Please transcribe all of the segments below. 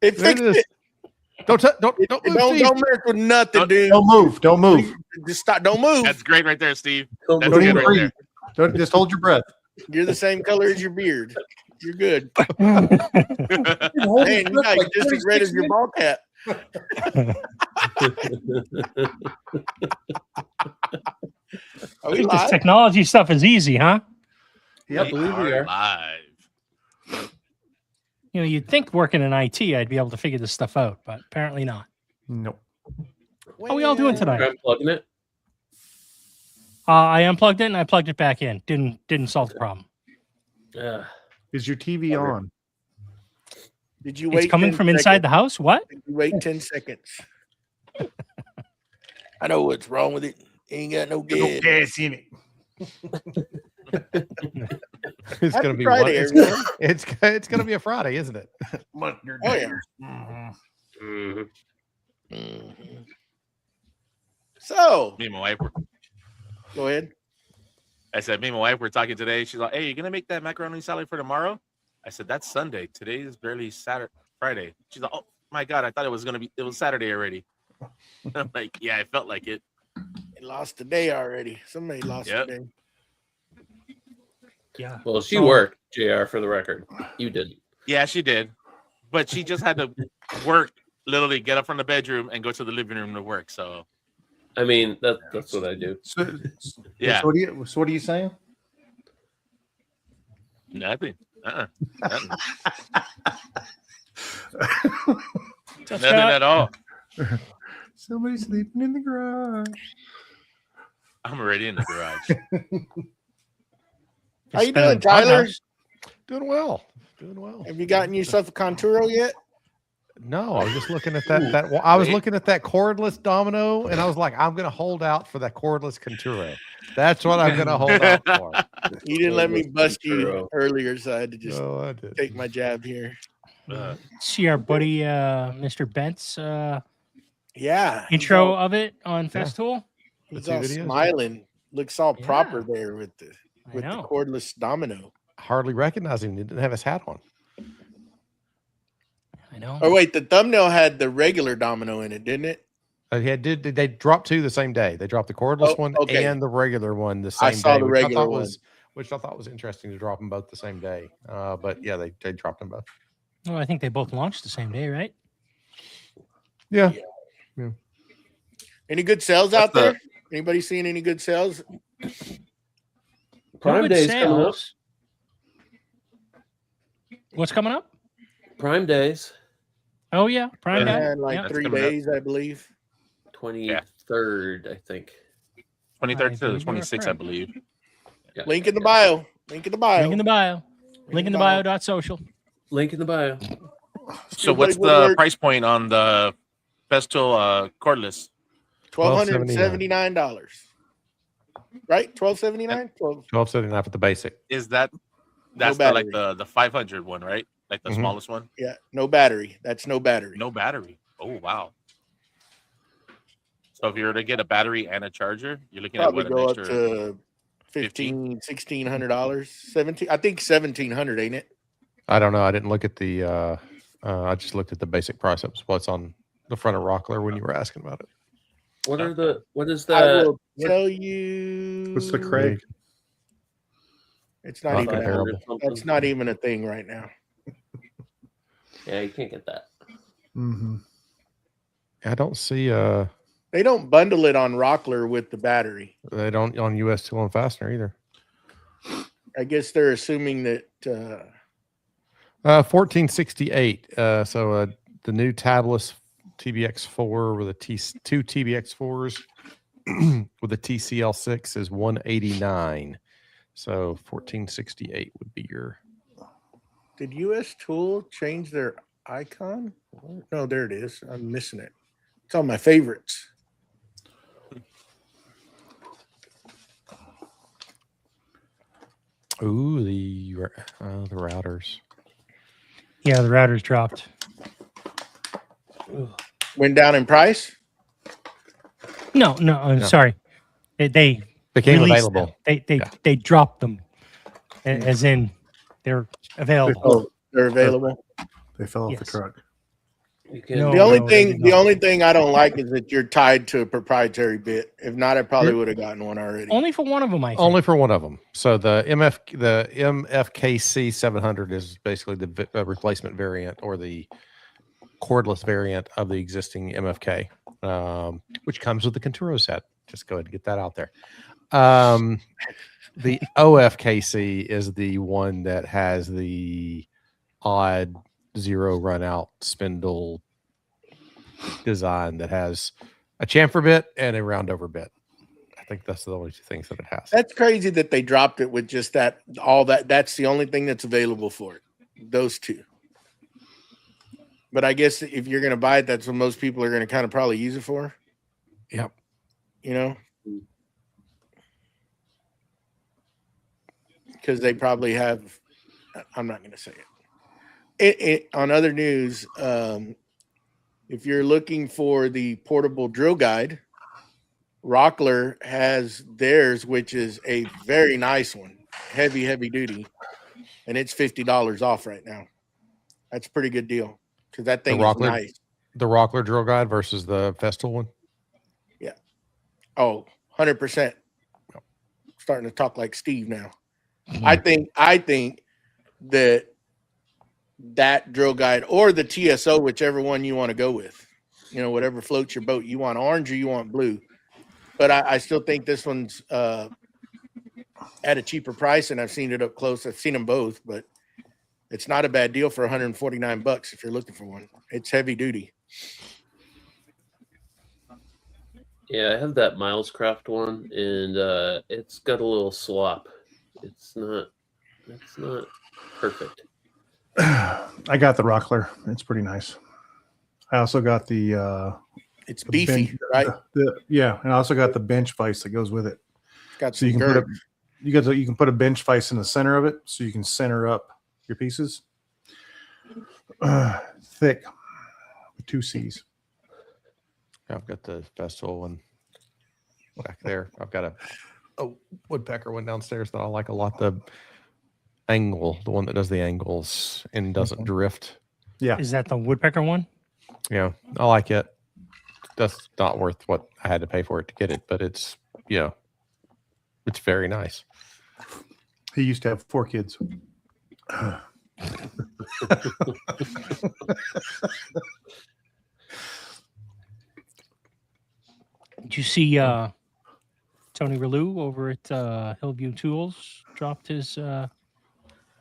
It fixed it. Don't move, don't mess with nothing, dude. Don't move. Just stop. Don't move. That's great right there, Steve. Don't That's even good right breathe. there. Don't just hold your breath. You're the same color as your beard. You're good. Hold Man, your breath you're like just as red as your 36 ball cap. Are we This live? technology stuff is easy, huh? Yeah, I believe we are. Live. You know, you'd think working in IT, I'd be able to figure this stuff out, but apparently not. Nope. How are we all doing tonight? I'm plugging it. I unplugged it and I plugged it back in. Didn't solve the problem. Is your TV on? Did you wait? It's coming 10 from inside the house. What? Did you wait 10 seconds? I know what's wrong with it. Ain't got no gas. gas in it. It's Happy gonna be Friday, it's, everyone. it's gonna be a Friday, isn't it? Oh yeah. So Me and my wife were. go ahead. I said, me and my wife were talking today. She's like, "Hey, you gonna make that macaroni salad for tomorrow?" I said, "That's Sunday. Today is barely Friday." She's like, "Oh my God, I thought it was Saturday already." I'm like, "Yeah, I felt like it." They lost a day already. Somebody lost Yep. a day. Yeah. Well, she worked, JR, for the record. You didn't. Yeah, she did, but she just had to work. Literally, get up from the bedroom and go to the living room to work. So, I mean, that's what I do. So, yeah, So what are you saying? nothing. Nothing. So, Nothing at all. Somebody's sleeping in the garage. I'm already in the garage. How you doing, Tyler? Doing well. Doing well. Have you gotten yourself a Conturo yet? No, I was just looking at that. I was looking at that cordless domino, and I was like, I'm gonna hold out for that cordless Conturo. That's what I'm gonna hold out for. You didn't let me bust you Conturo. earlier, so I had to just No, I did. take my jab here. See our buddy Mr. Bent's Yeah. intro of it on Festool. He's The all two videos? smiling. Looks all proper there with the I know. cordless domino. Hardly recognizing he didn't have his hat on. I know. Oh wait, the thumbnail had the regular domino in it, didn't it? They dropped two the same day. They dropped the cordless one okay. and the regular one the same I saw day. the regular one. Which I thought was interesting to drop them both the same day. But yeah, they dropped them both. Well, I think they both launched the same day, right? Yeah. Any good sales What's out there? Anybody seeing any good sales? Prime Good Day's coming up. sales. What's coming up? Prime Days, Oh yeah, Prime Day. And like Yeah. 3 coming up. days, I believe. 23rd, I think. 23rd to the believe you are 26th, I correct. believe. Yeah. Link in the bio. Link in the bio. Link in the bio. Link in the bio.social. Link in the bio. So, what's the price point on the Festool cordless? $1,279. Right? $1,279? $12.79 for the basic. Is that's like the 500 one, right? Like the Mhm. smallest one. Yeah, no battery. That's no battery. No battery. Oh wow. So if you were to get a battery and a charger, you're looking Probably at go what, up an extra to $1,600. 17. I think 1,700, ain't it? I don't know. I didn't look at the I just looked at the basic price. That was what's on the front of Rockler when you were asking about it. What is I that? will tell you. What's the Craig? It's not Not even. comparable. That's not even a thing right now. Yeah, you can't get that. Mm-hmm. I don't see They don't bundle it on Rockler with the battery. they don't on US Tool and Fastener either. I guess they're assuming that. 1468. So the new tabless TBX4 with two TBX4s with a TCL6 is 189. So 1468 would be your. Did US Tool change their icon? No, there it is. I'm missing it. It's on my favorites. Ooh, the routers. Yeah, the router's dropped. Went down in price. No, I'm No. sorry. They Became released available. them. They dropped them, as in they're available. Oh, they're available. They fell off the Yes. truck. You can. No. The only they thing, did the not. only thing I don't like is that you're tied to a proprietary bit. If not, I probably would have gotten one already. Only for one of them, I think. Only for one of them. So the MFKC 700 is basically the replacement variant or the cordless variant of the existing MFK, which comes with the Conturo set. Just go ahead and get that out there. The OFKC is the one that has the odd zero run out spindle design that has a chamfer bit and a round over bit. I think that's the only two things that it has. That's crazy that they dropped it with just that. All that. That's the only thing that's available for it. Those two. But I guess if you're going to buy it, that's what most people are going to kind of probably use it for. Yep. You know, because they probably have. I'm not going to say it. On other news, if you're looking for the portable drill guide, Rockler has theirs, which is a very nice one, heavy duty, and it's $50 off right now. That's a pretty good deal because that thing is nice. The Rockler drill guide versus the Festool one. Yeah. Oh, 100%. Starting to talk like Steve now. I think that drill guide or the TSO, whichever one you want to go with, whatever floats your boat. You want orange or you want blue. But I still think this one's at a cheaper price, and I've seen it up close. I've seen them both, but it's not a bad deal for $149 if you're looking for one. It's heavy duty. Yeah, I have that Milescraft one, and it's got a little slop. It's not perfect. I got the Rockler. It's pretty nice. I also got the It's beefy, bench, right? Yeah, and I also got the bench vise that goes with it. It's got So some you can girth. you can put a bench vise in the center of it, so you can center up your pieces. Thick, with 2 C's. I've got the Festool one back there. I've got a woodpecker one downstairs that I like a lot. The angle, the one that does the angles and doesn't drift. Yeah, Is that the woodpecker one? Yeah, I like it. That's not worth what I had to pay for it to get it, but it's it's very nice. he used to have 4 kids. Did you see Tony Relu over at Hillview Tools dropped his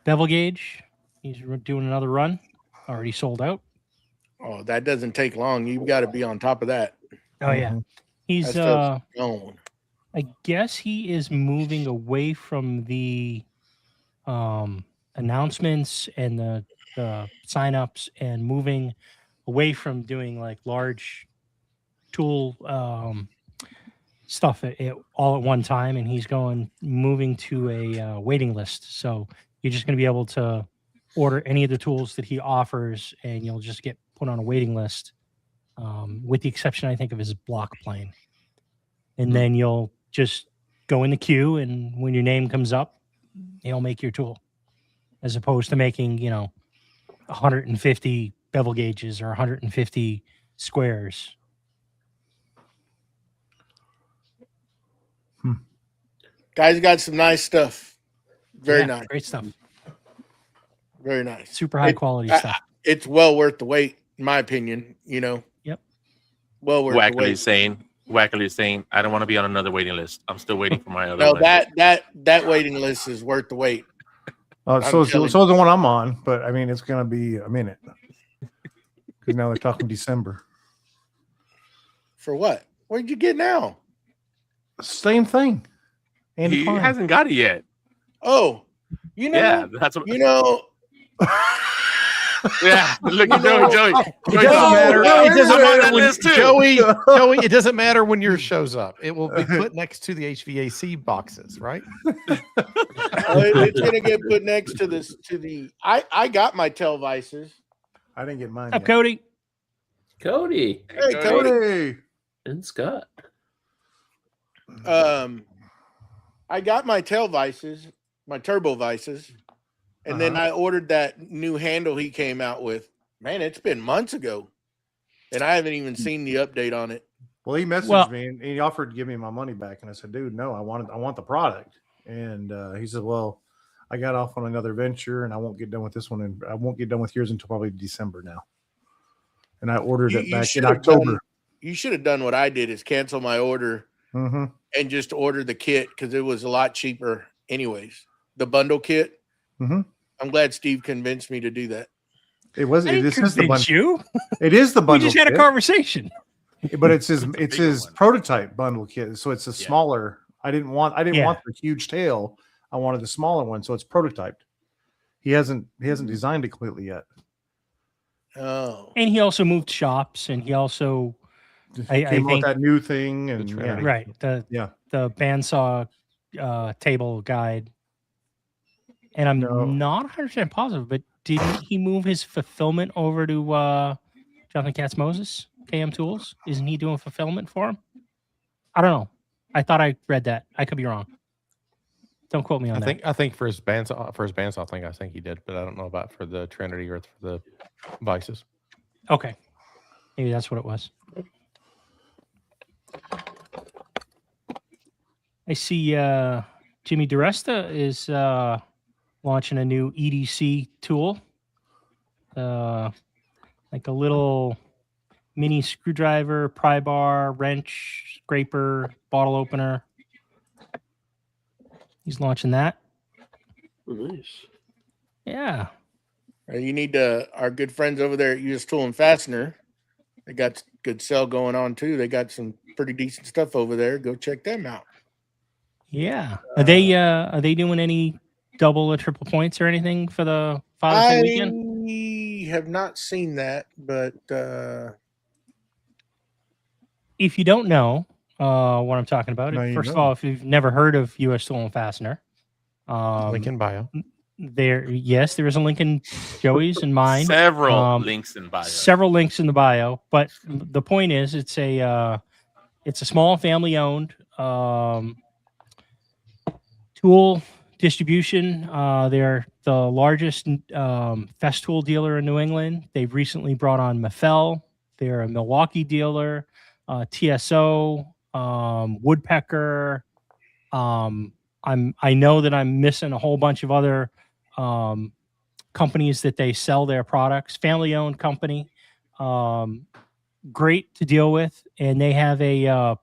bevel gauge? He's doing another run. Already sold out. Oh, that doesn't take long. You've got to be on top of that. Oh yeah, he's That stuff's gone. I guess he is moving away from the announcements and the signups and moving away from doing like large tool stuff all at one time, and he's moving to a waiting list. So you're just going to be able to order any of the tools that he offers, and you'll just get put on a waiting list, with the exception, I think, of his block plane. And then you'll just go in the queue, and when your name comes up, he'll make your tool, as opposed to making 150 bevel gauges or 150 squares. Guys got some nice stuff. Very Yeah, nice. great stuff. Very nice. Super high quality stuff. It's well worth the wait, in my opinion. Yep. Well worth the Wackerly's wait. saying, I don't want to be on another waiting list. I'm still waiting for my other No, one. that waiting list is worth the wait. So I'm telling is the one I'm on, but I mean it's going to be a minute because now they're talking December. For what? Where'd you get now? Same thing. Andy He Klein. hasn't got it yet. Oh, Yeah, that's what. Yeah, look at Joey. It doesn't matter. no, It doesn't I'm on matter that when list too. Joey. It doesn't matter when yours shows up. It will be put next to the HVAC boxes, right? It's gonna get put next to this. I got my tail vices. I didn't get mine. What's up, Yet. Cody? Cody Hey, Cody. Hey. and Scott. I got my tail vices, my turbo vices, and then I ordered that new handle he came out with. Man, it's been months ago. and I haven't even seen the update on it. Well, he messaged Well- me and he offered to give me my money back, and I said, "Dude, no, I want the product." And he said, "Well, I got off on another venture, and I won't get done with this one, and I won't get done with yours until probably December now." And I ordered it back in should have October. You should have done what I did: is cancel my order Mm-hmm. and just order the kit because it was a lot cheaper, anyways. The bundle kit. Mhm. I'm glad Steve convinced me to do that. It was. I It didn't is the convince bundle. you. It is the We bundle. just had a kit, conversation. but it's his. It's a It's bigger his one. prototype bundle kit. So it's a Yeah. smaller. I didn't want Yeah. the huge tail. I wanted the smaller one. So it's prototyped. He hasn't designed it completely yet. Oh, And he also moved shops, and he also I Came out think- with that new thing, and yeah. Trinity. right the Yeah. bandsaw table guide. And I'm No. not 100% positive, but didn't he move his fulfillment over to Jonathan Katz Moses, KM Tools? Isn't he doing fulfillment for him? I don't know. I thought I read that. I could be wrong. Don't quote me on that. I think for his bandsaw thing, I think he did, but I don't know about for the Trinity or for the vices. Okay. Maybe that's what it was. I see Jimmy DeResta is launching a new EDC tool. Like a little mini screwdriver, pry bar, wrench, scraper, bottle opener. He's launching that. Oh, nice. Yeah. you need to. Our good friends over there at US Tool and Fastener. They got good sale going on too. They got some pretty decent stuff over there. Go check them out. Yeah. Are they doing any double or triple points or anything for the Father's Day weekend? I have not seen that, but If you don't know what I'm talking about, Now you first of know. all, if you've never heard of US Tool and Fastener, Link in bio. there is a link in Joey's and mine. Several links in bio. Several links in the bio, but the point is, it's a small family owned tool distribution. They're the largest Festool dealer in New England. They've recently brought on Mafell. They're a Milwaukee dealer, TSO, Woodpecker. I know that I'm missing a whole bunch of other companies that they sell their products. Family owned company. Great to deal with, and they have a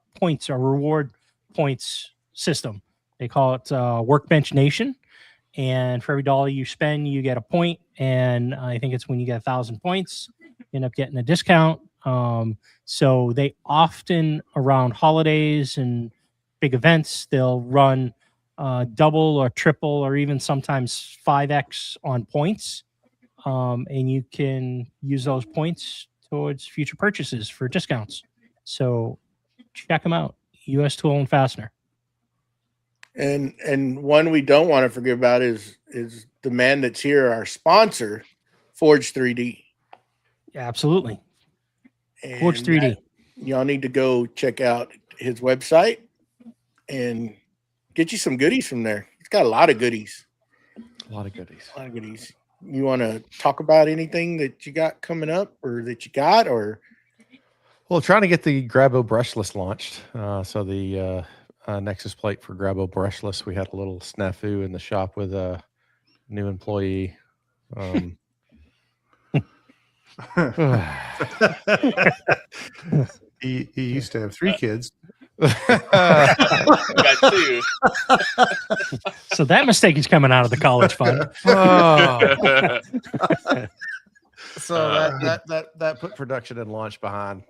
reward points system. They call it Workbench Nation, and for every dollar you spend, you get a point. And I think it's when you get 1,000 points, you end up getting a discount. So they often, around holidays and big events, they'll run double or triple or even sometimes 5x on points, and you can use those points towards future purchases for discounts. So check them out. US Tool and Fastener. and one we don't want to forget about is the man that's here, our sponsor, Forge 3D. Absolutely. And Forge 3D. Y'all need to go check out his website and get you some goodies from there. It's got a lot of goodies. A lot of goodies. A lot of goodies. You want to talk about anything that you got coming up or that you got, or Well, trying to get the Grabo brushless launched. So the Nexus plate for Grabo brushless, we had a little snafu in the shop with a new employee. He used to have 3 kids. Got two. So that mistake is coming out of the college fund. Oh. So that put production and launch behind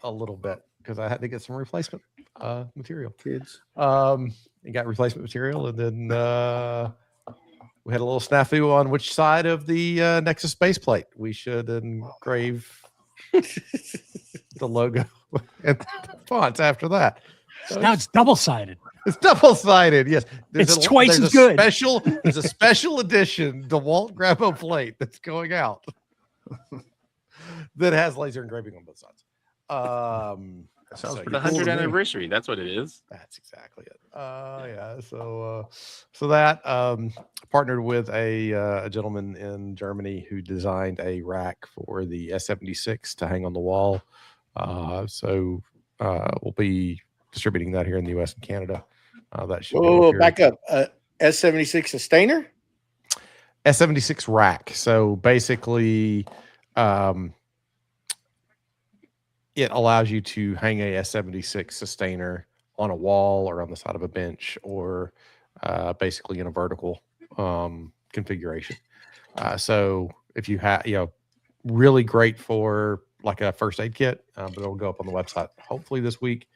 a little bit because I had to get some replacement material. Kids. And got replacement material, and then we had a little snafu on which side of the Nexus base plate we should engrave the logo and the fonts after that. So Now it's double-sided. it's double-sided. Yes, It's twice as good. There's a special edition DeWalt Grabo plate that's going out that has laser engraving on both sides. That sounds So pretty The cool. 100th to me. anniversary. That's what it is. That's exactly it. Yeah. So that partnered with a gentleman in Germany who designed a rack for the S76 to hang on the wall. We'll be distributing that here in the U.S. and Canada. That should go Whoa, up here. back up. S76 sustainer? S76 rack. So basically, it allows you to hang a S76 sustainer on a wall or on the side of a bench or basically in a vertical configuration. So if you have, really great for like a first aid kit, but it'll go up on the website hopefully this week.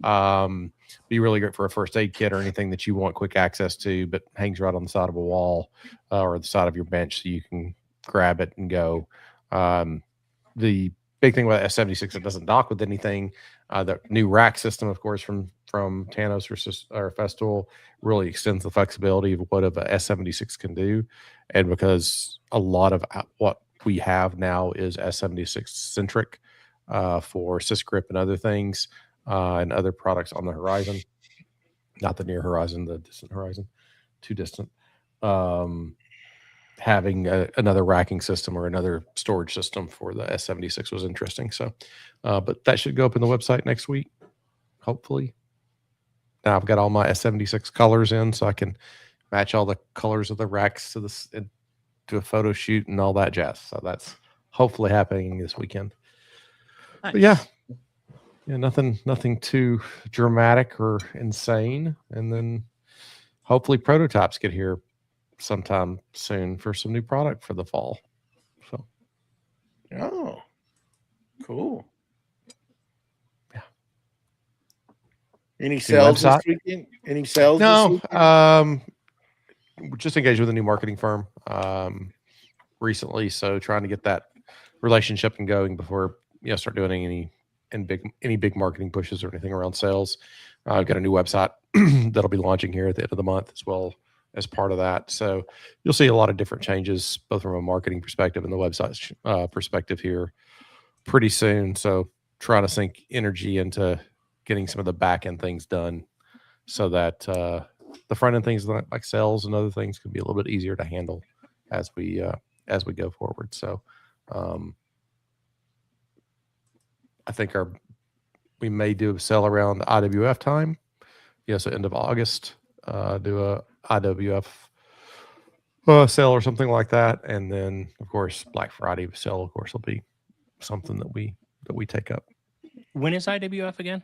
Be really great for a first aid kit or anything that you want quick access to, but hangs right on the side of a wall or the side of your bench so you can grab it and go. The big thing about S76, it doesn't dock with anything. The new rack system, of course, from Tanos or Festool really extends the flexibility of what a S76 can do. And because a lot of what we have now is S76 centric for SysGrip and other things and other products on the horizon, not the near horizon, the distant horizon, too distant. Having another racking system or another storage system for the S76 was interesting. So, but that should go up in the website next week, hopefully. Now I've got all my S76 colors in, so I can match all the colors of the racks to a photo shoot and all that jazz. So that's hopefully happening this weekend. Nice. But yeah, nothing too dramatic or insane. And then hopefully prototypes get here sometime soon for some new product for the fall. So, Oh, cool. Yeah. Any sales this website? weekend? Any sales? This no, weekend? just engaged with a new marketing firm recently, so trying to get that relationship and going before start doing any big marketing pushes or anything around sales. I've got a new website that'll be launching here at the end of the month as well as part of that. So you'll see a lot of different changes, both from a marketing perspective and the website perspective here pretty soon. So trying to sink energy into getting some of the back end things done so that the front end things like sales and other things can be a little bit easier to handle as we go forward. So I think we may do a sell around IWF time. So end of August, do a IWF sale or something like that. And then of course, Black Friday sale, of course, will be something that we take up. When is IWF again?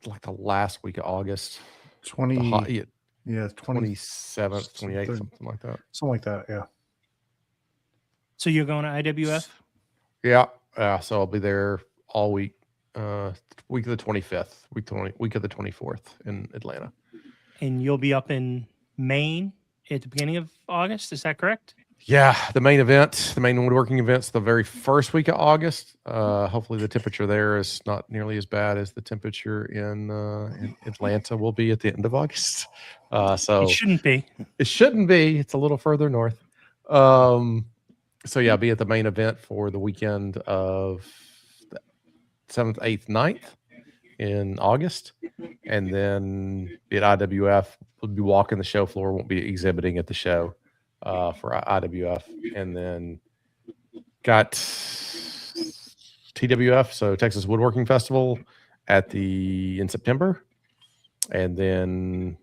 Like the last week of August. 27th, 28th, something like that. something like that. Yeah. So you're going to IWF? Yeah. So I'll be there all week. Week of the 25th, week of the 24th in Atlanta. And you'll be up in Maine at the beginning of August. Is that correct? Yeah, the main woodworking event's the very first week of August. Hopefully the temperature there is not nearly as bad as the temperature in Atlanta will be at the end of August. So It shouldn't be. It shouldn't be. It's a little further north. So yeah, I'll be at the main event for the weekend of the 7th, 8th, 9th in August. And then at IWF, we'll be walking the show floor, won't be exhibiting at the show for IWF. And then got TWF, so Texas Woodworking Festival in September. And then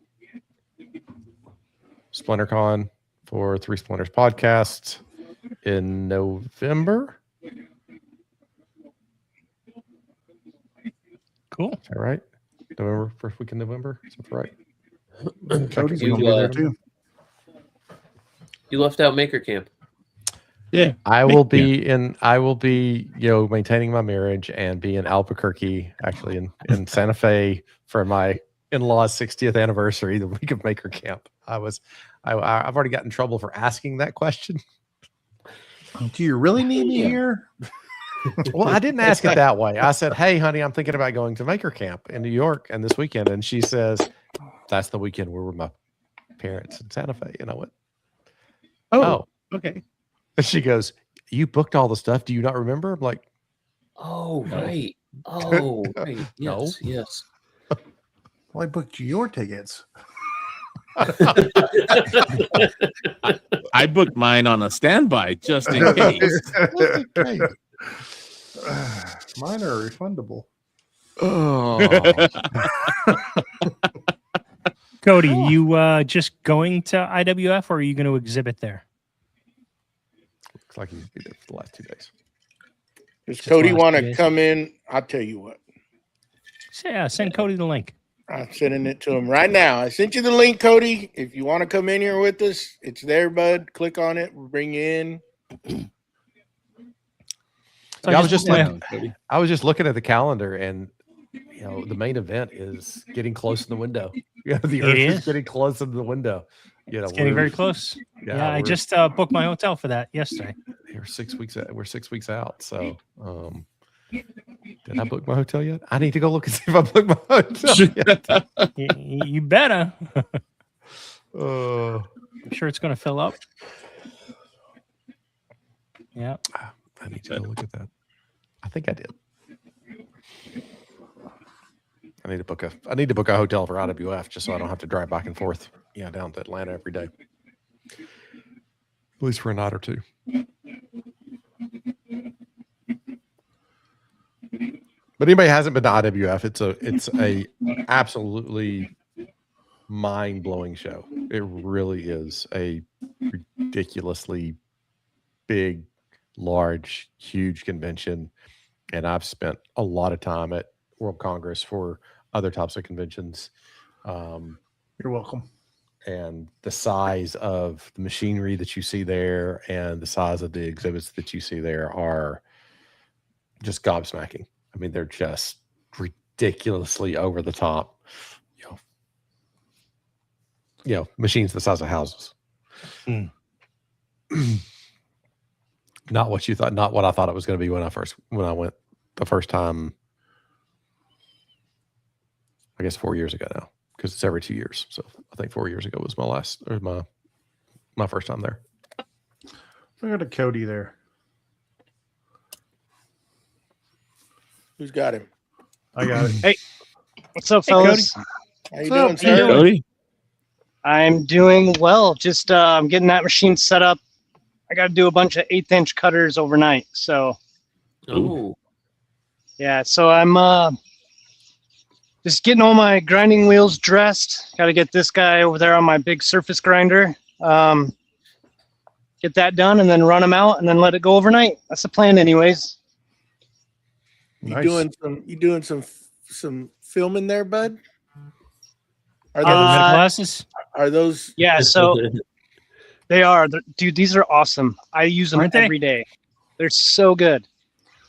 SplinterCon for Three Splinters podcast in November. Cool. Is that right? November, first week in November. Is that right? Cody's You, gonna be there too. You left out Maker Camp. Yeah. I will be maintaining my marriage and be in Albuquerque, actually in Santa Fe for my in-laws' 60th anniversary, the week of Maker Camp. I've already gotten in trouble for asking that question. Do you really need me here? Well, I didn't ask it that way. I said, "Hey, honey, I'm thinking about going to Maker Camp in New York and this weekend." And she says, "That's the weekend where we're my parents in Santa Fe." And I went, "Oh, Okay. And she goes, "You booked all the stuff. Do you not remember?" I'm like, Oh, No. right. Oh, right. No. Yes, yes. Well, I booked your tickets. I booked mine on a standby just in case. Okay. Mine are refundable. Oh. Cody, you just going to IWF or are you going to exhibit there? Looks like he's been there for the last 2 days. Does Just Cody last want 2 to days. come in? I'll tell you what. So, yeah, send Cody the link. I'm sending it to him right now. I sent you the link, Cody. If you want to come in here with us, it's there, bud. Click on it. We'll bring you in. So Yeah, I was just yeah, looking. I was just looking at the calendar, and the main event is getting close in the window. The It Earth is. is getting close in the window. it's getting very close. Yeah, I we're- just booked my hotel for that yesterday. we're 6 weeks. We're 6 weeks out. So, did I book my hotel yet? I need to go look and see if I booked my hotel yet. You better. Uh, I'm sure it's going to fill up. Yeah. I need to go look at that. I think I did. I need to book a hotel for IWF just so I don't have to drive back and forth, down to Atlanta every day. At least for a night or two. But anybody who hasn't been to IWF, it's a absolutely mind-blowing show. It really is a ridiculously big, large, huge convention. And I've spent a lot of time at World Congress for other types of conventions. You're welcome. And the size of the machinery that you see there and the size of the exhibits that you see there are just gobsmacking. I mean, they're just ridiculously over the top, machines the size of houses. Hmm. Not what you thought, not what I thought it was going to be when I went the first time, I guess 4 years ago now, because it's every 2 years. So I think 4 years ago was my first time there. I got a Cody there. Who's got him? I got it. What's up, Hey, Cody. fellas? How you What's up, doing, sir? Cody? I'm doing well. Just I'm getting that machine set up. I got to do a bunch of 1/8-inch cutters overnight. So Oh, yeah, so I'm just getting all my grinding wheels dressed. Got to get this guy over there on my big surface grinder. Get that done and then run them out and then let it go overnight. That's the plan, anyways. You Nice. doing some filming there, bud? Are Getting those rid of glasses? are those Yeah, so they are. Dude, these are awesome. I use them Aren't they? every day. They're so good.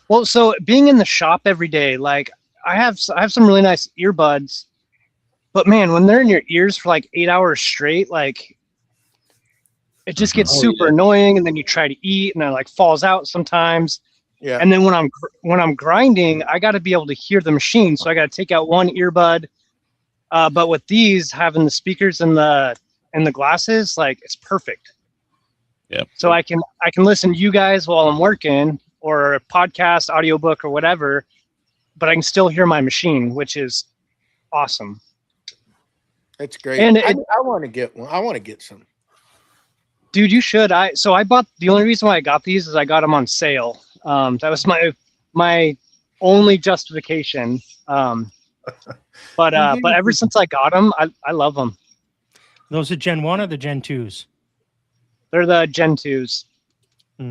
Well, so being in the shop every day, like I have some really nice earbuds, but man, when they're in your ears for like 8 hours straight, like it just gets Oh, super yeah. annoying, and then you try to eat, and it like falls out sometimes. yeah. And then when I'm grinding, I got to be able to hear the machine, so I got to take out one earbud. But with these, having the speakers and the glasses, like it's perfect. Yep. So I can listen to you guys while I'm working, or a podcast, audiobook, or whatever, but I can still hear my machine, which is awesome. That's great. And I want to get one. I want to get some. Dude, you should. I bought, the only reason why I got these is I got them on sale. That was my only justification. But ever since I got them, I love them. Those are Gen 1 or the Gen 2s? They're the Gen 2s. Are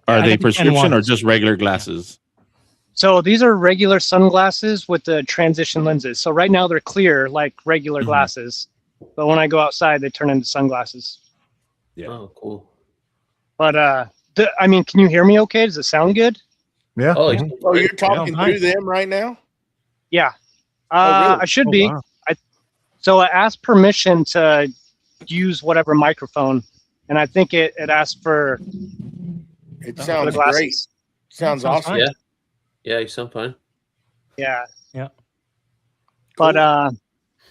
I they think the Gen prescription or ones. just regular glasses? So these are regular sunglasses with the transition lenses. So right now they're clear like regular Mhm. glasses, but when I go outside, they turn into sunglasses. Yeah. oh, cool. But I mean, can you hear me okay? Does it sound good? Yeah. Oh, Mhm. Oh, you're talking nice. through them right now? Yeah. Oh, really? I should Oh, be. wow. So I asked permission to use whatever microphone, and I think it asked for It the sounds great. glasses. Sounds Sounds awesome. fine. Yeah. Yeah, you sound fine. Yeah. Yeah. But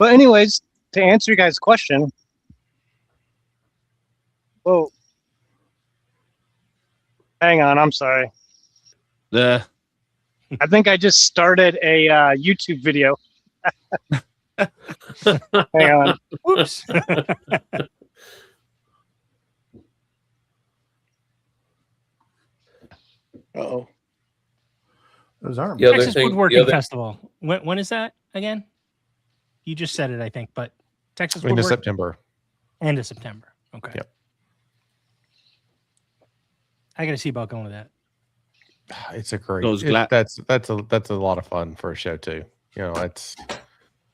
anyways, to answer you guys' question. Whoa. Hang on, I'm sorry. The I think I just started a YouTube video. Hang on. Whoops. Uh-oh. Those aren't. The other Texas thing- Woodworking the other- Festival. When is that again? You just said it, I think, but Texas Into Woodworking September. end of September. Okay. Yep. I got to see about going to that. It's a great. Those That's a lot of fun for a show too. You know, it's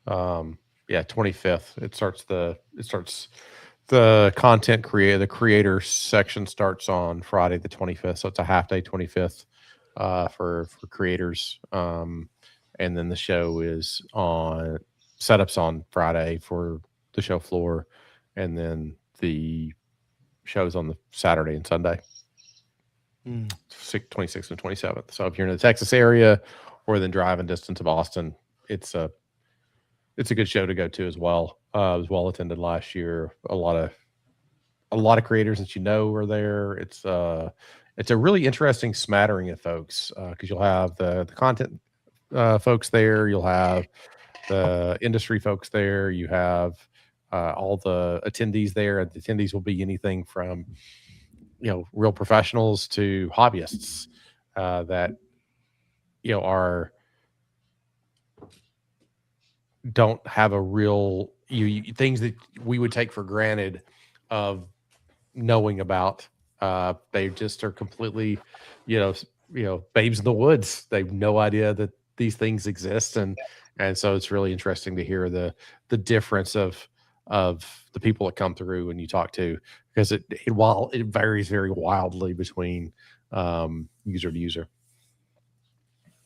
25th. It starts the content the creator section starts on Friday the 25th. So it's a half day 25th for creators. And then the show is on setups on Friday for the show floor, and then the shows on the Saturday and Sunday. 26th and 27th. So if you're in the Texas area or within driving distance of Austin, it's a good show to go to as well. It was well attended last year. A lot of creators that you know are there. It's a really interesting smattering of folks because you'll have the content folks there. You'll have the industry folks there. You have all the attendees there. The attendees will be anything from real professionals to hobbyists that don't have a real things that we would take for granted of knowing about. They just are completely babes in the woods. They have no idea that these things exist, and so it's really interesting to hear the difference of the people that come through and you talk to, because while it varies very wildly between user to user.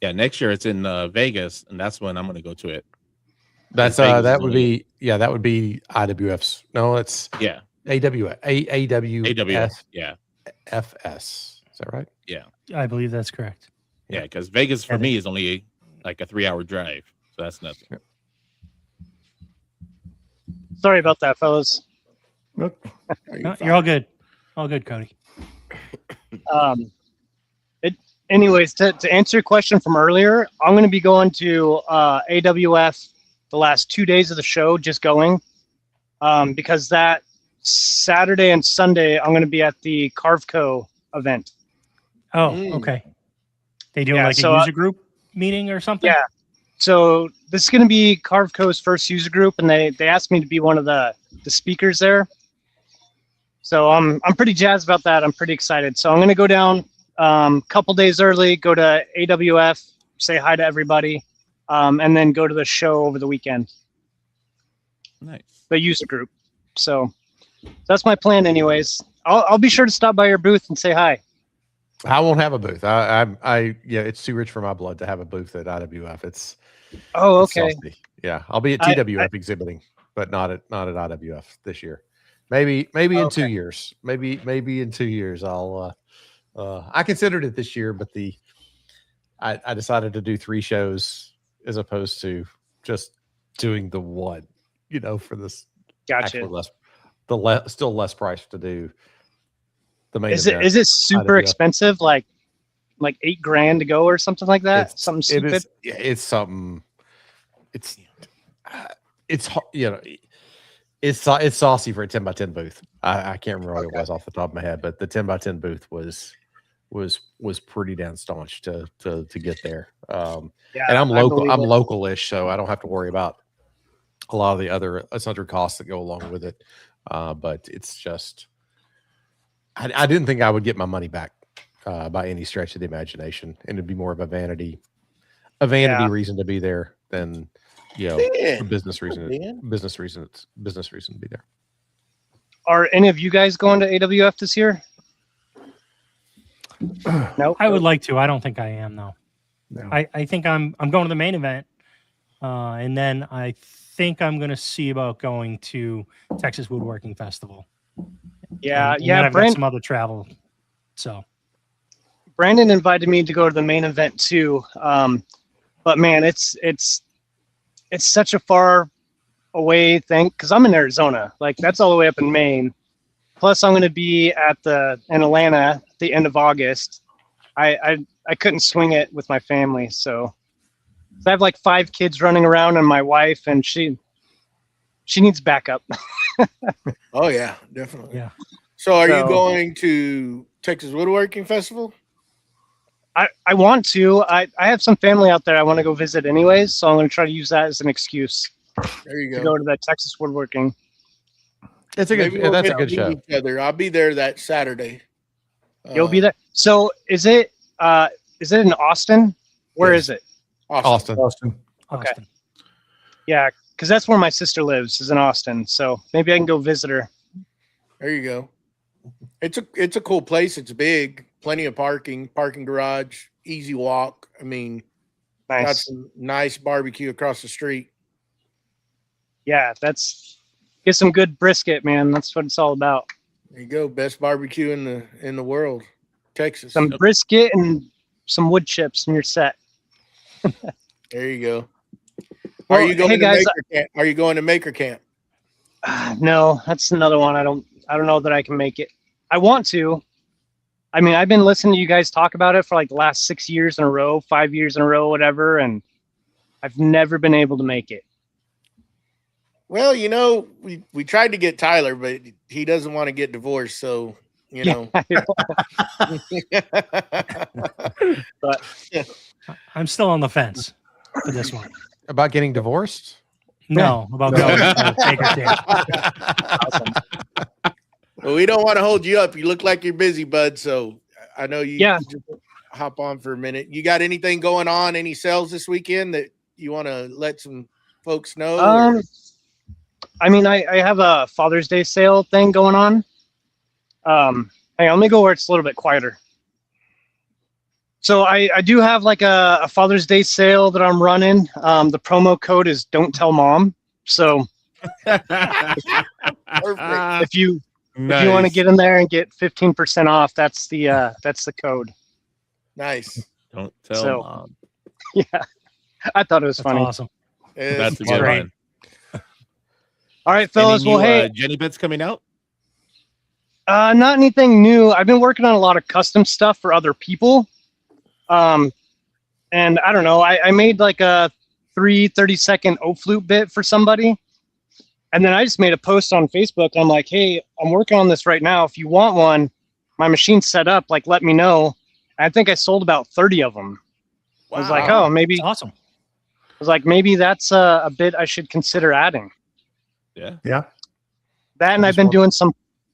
Yeah, next year it's in Vegas, and that's when I'm going to go to it. That's Vegas that is would only- be IWF's. No, it's Yeah, AWS. yeah, FS. Is that right? I believe that's correct. yeah. Because Vegas for And me is only like a 3-hour drive, so that's nothing. Sorry about that, fellas. Are No, fine? you're all good. All good, Cody. Anyways, to answer your question from earlier, I'm going to be going to AWF the last 2 days of the show, just going because that Saturday and Sunday I'm going to be at the Carveco event. Oh, Mm. okay. They doing Yeah, like so, a user group meeting or something? Yeah. So this is going to be Carveco's first user group, and they asked me to be one of the speakers there. So I'm pretty jazzed about that. I'm pretty excited. So I'm going to go down couple days early, go to AWF, say hi to everybody, and then go to the show over the weekend, Nice. the user group. So that's my plan anyways. I'll be sure to stop by your booth and say hi. I won't have a booth. It's too rich for my blood to have a booth at IWF. It's Oh, okay. saucy. Yeah, I'll be at I- TWF exhibiting, but not at IWF this year. Maybe in 2 years. Maybe in 2 years I'll. I considered it this year, but I decided to do 3 shows as opposed to just doing the one. For this Gotcha. actually still less price to do the main Is event. it super IWF. expensive? Like $8,000 to go or something like that? It's- Something It stupid? is. It's something. It's it's saucy for a 10x10 booth. I can't remember what it was off the top of my head, but the 10x10 booth was pretty damn staunch to get there. Yeah, And I'm I local. believe I'm it. local-ish, so I don't have to worry about a lot of the other sundry costs that go along with it. But it's just, I didn't think I would get my money back by any stretch of the imagination, and it'd be more of a vanity Yeah. reason to be there than Dan, a business reason. Dan. Business reason to be there. Are any of you guys going to AWF this year? Nope. I would like to. I don't think I am though. No. I think I'm going to the main event, and then I think I'm going to see about going to Texas Woodworking Festival. Yeah, And then yeah. I've got some other travel. So Brandon invited me to go to the main event too. But man, it's such a far away thing because I'm in Arizona. Like that's all the way up in Maine. Plus, I'm going to be in Atlanta at the end of August. I couldn't swing it with my family, so I have like 5 kids running around and my wife, and she needs backup. Oh yeah, definitely. Yeah. So are you So- going to Texas Woodworking Festival? I want to. I have some family out there I want to go visit anyways, so I'm going to try to use that as an excuse There you to go. go to the Texas Woodworking. It's a good. Maybe we'll That's a get good to show. meet each other. I'll be there that Saturday. You'll be there. So is it in Austin? Where Yes. is it? Austin. Austin. Okay. Austin. Yeah, because that's where my sister lives, is in Austin. So maybe I can go visit her. There you go. It's a cool place. It's big, plenty of parking garage, easy walk. I mean, got Nice. some nice barbecue across the street. Yeah, get some good brisket, man. That's what it's all about. There you go. Best barbecue in the world. Texas. Some brisket and some wood chips, and you're set. There you go. Well, Are you going hey to guys, Maker Camp? Are you going to Maker Camp? no, that's another one. I don't know that I can make it. I want to. I mean, I've been listening to you guys talk about it for like the last 6 years in a row, 5 years in a row, whatever, and I've never been able to make it. Well, you know, we tried to get Tyler, but he doesn't want to get divorced, so you know. But I'm still on the fence for this one. About getting divorced? No, about going to Baker Camp. Well, we don't want to hold you up. You look like you're busy, bud. So I know you Yeah. just hop on for a minute. You got anything going on? Any sales this weekend that you want to let some folks know? or- I mean, I have a Father's Day sale thing going on. Hang on, let me go where it's a little bit quieter. So I do have like a Father's Day sale that I'm running. The promo code is "Don't Tell Mom." So Perfect. if you want to get in there and get 15% off, that's the code. Nice. Don't tell So- mom. Yeah, I thought it was That's funny. awesome. That's a It's good great. one. All right, Any fellas. Well, new, hey, Jenny bits coming out? not anything new. I've been working on a lot of custom stuff for other people. And I don't know, I made like a 30-second O flute bit for somebody. And then I just made a post on Facebook. I'm like, hey, I'm working on this right now. If you want one, my machine's set up, like, let me know. I think I sold about 30 of them. I was like, Wow. oh, maybe, It's awesome. I was like, maybe that's a bit I should consider adding. Yeah. Yeah. That, and I've been doing some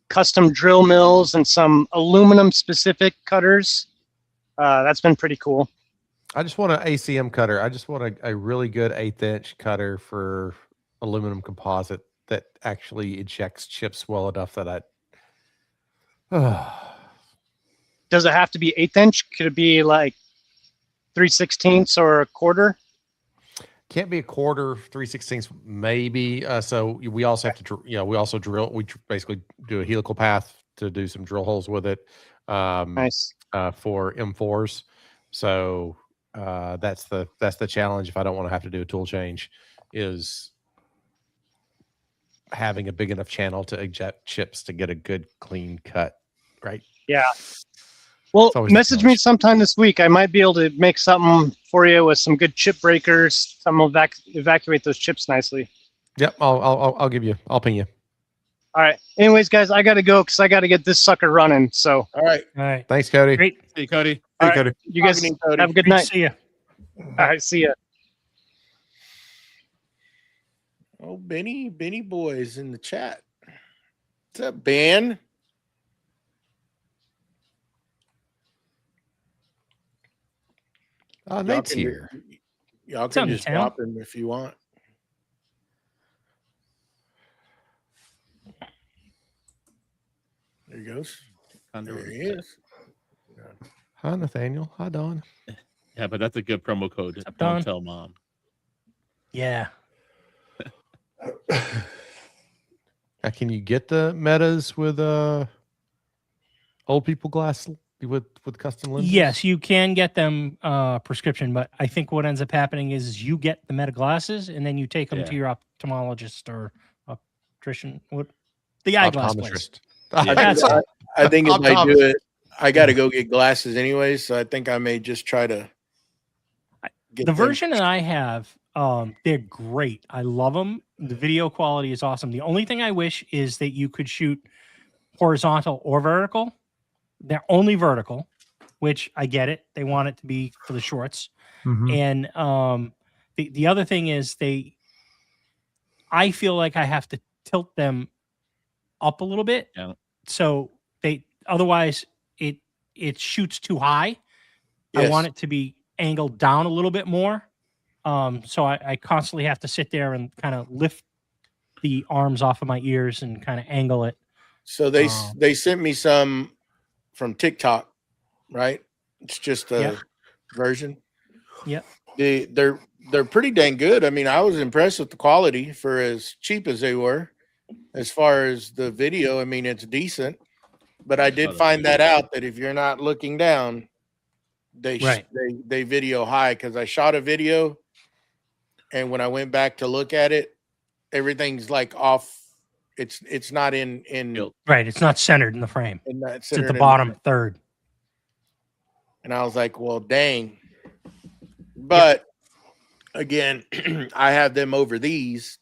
custom drill mills and some aluminum specific cutters. That's been pretty cool. I just want an ACM cutter. I just want a really good 1/8" cutter for aluminum composite that actually ejects chips well enough that Does it have to be 1/8 inch? Could it be like 3/16 or a quarter? can't be a quarter, 3/16 maybe. So we also have to, we also drill. We basically do a helical path to do some drill holes with it. Nice. For M4s. So that's the challenge. If I don't want to have to do a tool change, is having a big enough channel to eject chips to get a good clean cut. Right. Yeah. Well, It's always the message me challenge. sometime this week. I might be able to make something for you with some good chip breakers. I'm gonna evacuate those chips nicely. Yep. I'll give you. I'll ping you. All right. Anyways, guys, I gotta go because I gotta get this sucker running. So, All right. All right. Thanks, Cody. Great. Hey, Cody. all Hey, right, Cody. you guys Talking to you, Cody. have a good Great to night. see you. All right. See ya. Oh, Benny boy's in the chat. What's up, Ben? Nate's can- here. Y'all It's on can the just town. drop him if you want. There he goes. There he is. Hi, Nathaniel. Hi, Don. Yeah, but that's a good promo code. up, Don't Don? tell mom. Yeah. Can you get the metas with old people glass with custom lenses? Yes, you can get them prescription, but I think what ends up happening is you get the meta glasses and then you take them Yeah. to your ophthalmologist or optician. What the eyeglass place. Optometrist. Yeah. That's it. I think if I do it, I got to go get glasses anyways, so I think I may just try to get The them. version that I have, they're great. I love them. The video quality is awesome. The only thing I wish is that you could shoot horizontal or vertical. They're only vertical, which I get it. They want it to be for the shorts. Mhm. And the other thing is I feel like I have to tilt them up a little bit. Yeah. So otherwise it shoots too high. I Yes. want it to be angled down a little bit more. So I constantly have to sit there and kind of lift the arms off of my ears and kind of angle it. So they sent me some from TikTok, right? It's just a Yep. version. Yep. They're pretty dang good. I mean, I was impressed with the quality for as cheap as they were. As far as the video, I mean, it's decent. But I did find that out that if you're not looking down, they video high, because I shot a video, and when I went back to look at it, everything's like off. It's not in right. It's not centered in the frame. It's at the bottom third. And I was like, well, dang. But again, I have them over these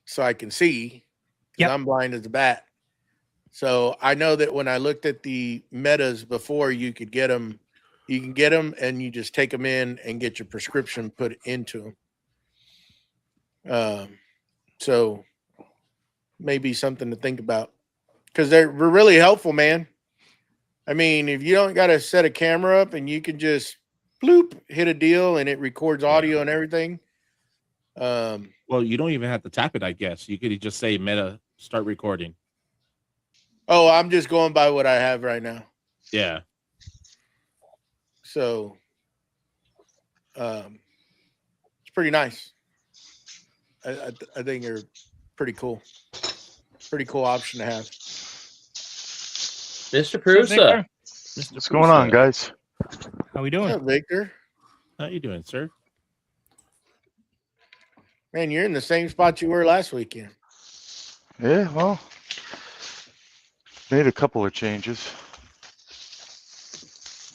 so I can see. Yep. I'm blind as a bat. So I know that when I looked at the metas before, you could get them. You can get them and you just take them in and get your prescription put into them. So maybe something to think about, because they're really helpful, man. I mean, if you don't got to set a camera up and you can just bloop, hit a deal and it records audio and everything. Well, you don't even have to tap it, I guess. You could just say Meta, start recording. Oh, I'm just going by what I have right now. Yeah. So it's pretty nice. I think they're pretty cool. Pretty cool option to have. Mr. Prusa. What's going on, guys? How we What's doing? up, Victor? How you doing, sir? Man, you're in the same spot you were last weekend. Yeah, well, made a couple of changes.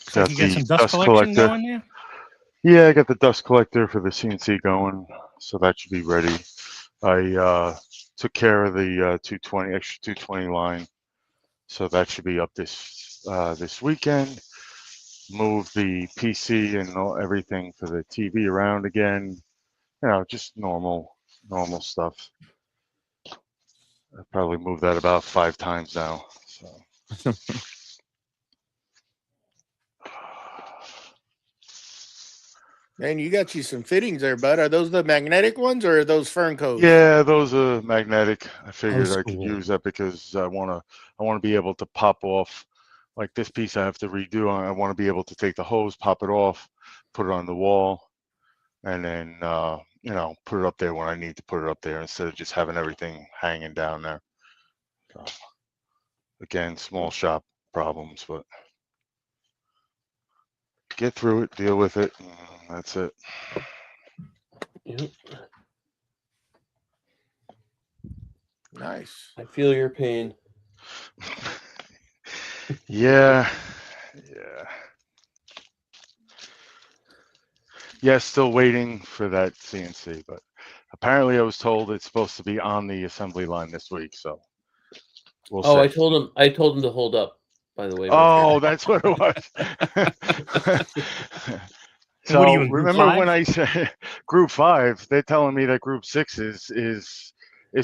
So you got some dust collection going there? Yeah, I got the dust collector for the CNC going, so that should be ready. I took care of the extra 220 line, so that should be up this weekend. Moved the PC and everything for the TV around again. You know, just normal stuff. I probably moved that about 5 times now. So. Man, you got you some fittings there, bud. Are those the magnetic ones or are those fern coats? Yeah, those are magnetic. I figured I could cool. use that because I want to be able to pop off, like this piece I have to redo. I want to be able to take the hose, pop it off, put it on the wall, and then put it up there when I need to put it up there instead of just having everything hanging down there. So, again, small shop problems, but get through it, deal with it, and that's it. Yep. Nice. I feel your pain. Yeah. Still waiting for that CNC, but apparently I was told it's supposed to be on the assembly line this week, so we'll see. I told him to hold up, by the way. Oh, that's what it was. So What are you in, group remember 5? when I said group 5, they're telling me that group 6 is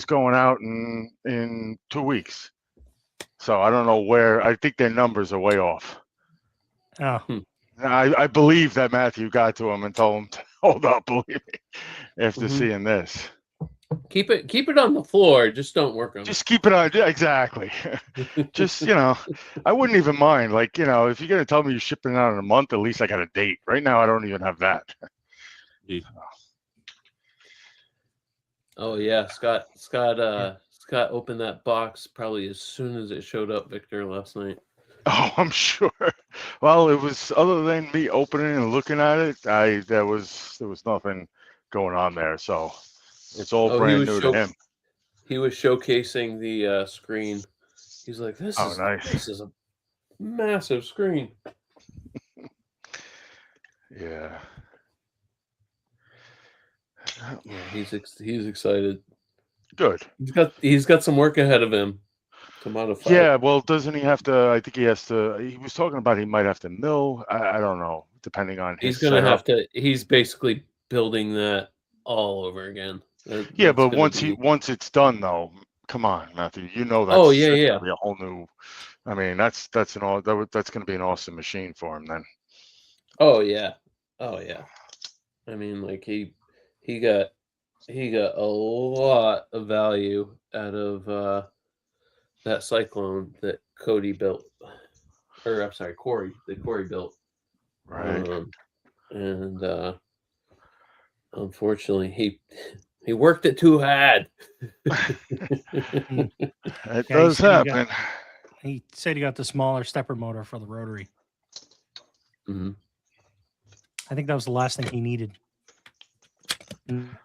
going out in 2 weeks. So I don't know where. I think their numbers are way off. Oh, I believe that Matthew got to him and told him to hold up, believe me, after seeing this. Keep it on the floor. Just don't work on it. Just keep it on. Exactly. Just, I wouldn't even mind. Like, if you're going to tell me you're shipping it out in a month, at least I got a date. Right now, I don't even have that. Oh yeah, Scott opened that box probably as soon as it showed up, Victor, last night. Oh, I'm sure. Well, it was, other than me opening and looking at it, there was nothing going on there. So it's all brand new to him. He was showcasing the screen. He's like, nice. This is massive screen. Yeah. Yeah, he's excited. Good. He's got some work ahead of him to modify. Yeah, well, doesn't he have to? I think he has to. He was talking about he might have to mill. I don't know, depending on his He's gonna setup. have to. He's basically building that all over again. Yeah, That's but gonna be- once it's done, though, come on, Matthew. You know that's Oh, yeah, that's yeah. gonna be a whole new. I mean, that's going to be an awesome machine for him then. Oh yeah. I mean, like he got a lot of value out of that Cyclone that Cody built, or I'm sorry, Corey built. Right. And unfortunately, he worked it too hard. It Yeah, does happen. He said he got the smaller stepper motor for the rotary. Mm-hmm. I think that was the last thing he needed.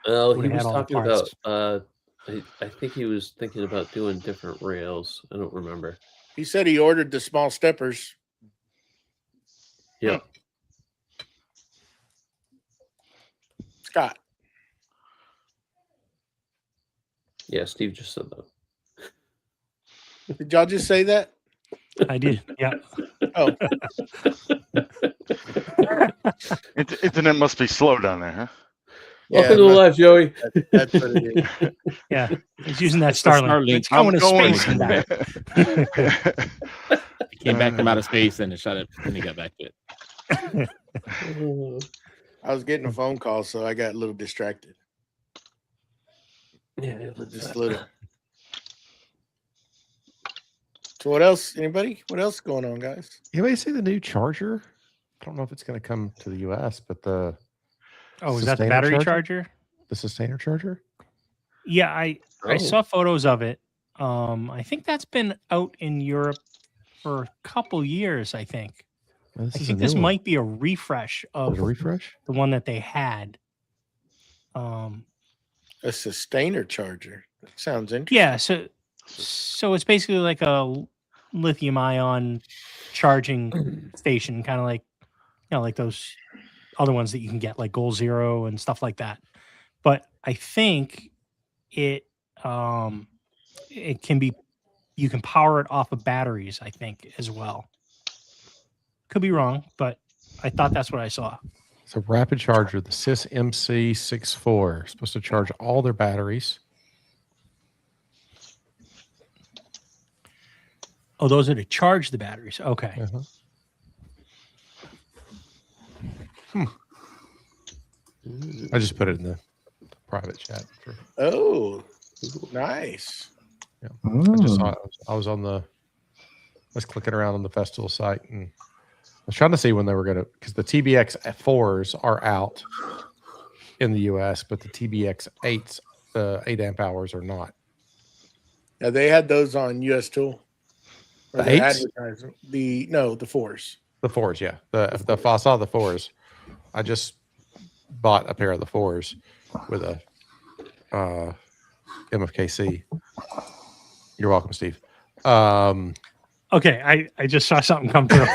Well, he Would've was had all the talking about. parts. I think he was thinking about doing different rails. I don't remember. He said he ordered the small steppers. Yeah. Scott. Yeah, Steve just said that. Did y'all just say that? I did. Yeah. Oh, Internet must be slow down there, huh? Welcome to the live, Joey. that's what it is. Yeah. He's using that It's the Starlink. Starlink. It's going to space and back. He came back from out of space and shot it, and he got back to it. I was getting a phone call, so I got a little distracted. Yeah, Just a little. So what else? Anybody? What else going on, guys? Anybody see the new charger? I don't know if it's going to come to the US, but the Oh, is that the Sustainer battery charger? charger? the sustainer charger. Yeah, I Oh. saw photos of it. I think that's been out in Europe for a couple years, I think. Well, I is a think new this one. might be a refresh Is of it a refresh. the one that they had. A sustainer charger. That sounds interesting. Yeah, so it's basically like a lithium ion charging station, kind of like like those other ones that you can get like Goal Zero and stuff like that. But I think it can be, you can power it off of batteries, I think, as well. Could be wrong, but I thought that's what I saw. It's a rapid charger, the Sys MC64, supposed to charge all their batteries. Oh, those are to charge the batteries. Okay. Uh-huh. I just put it in the private chat. Oh, nice. I just saw it. I was clicking around on the festival site and I was trying to see when they were going to, because the TBX 4s are out in the US, but the TBX 8s, the 8 amp hours are not. Yeah, they had those on US Tool. Or The they're 8s? advertising. The 4s. The 4s, yeah. I saw the 4s. I just bought a pair of the 4s with a MFKC. You're welcome, Steve. Okay, I just saw something come through.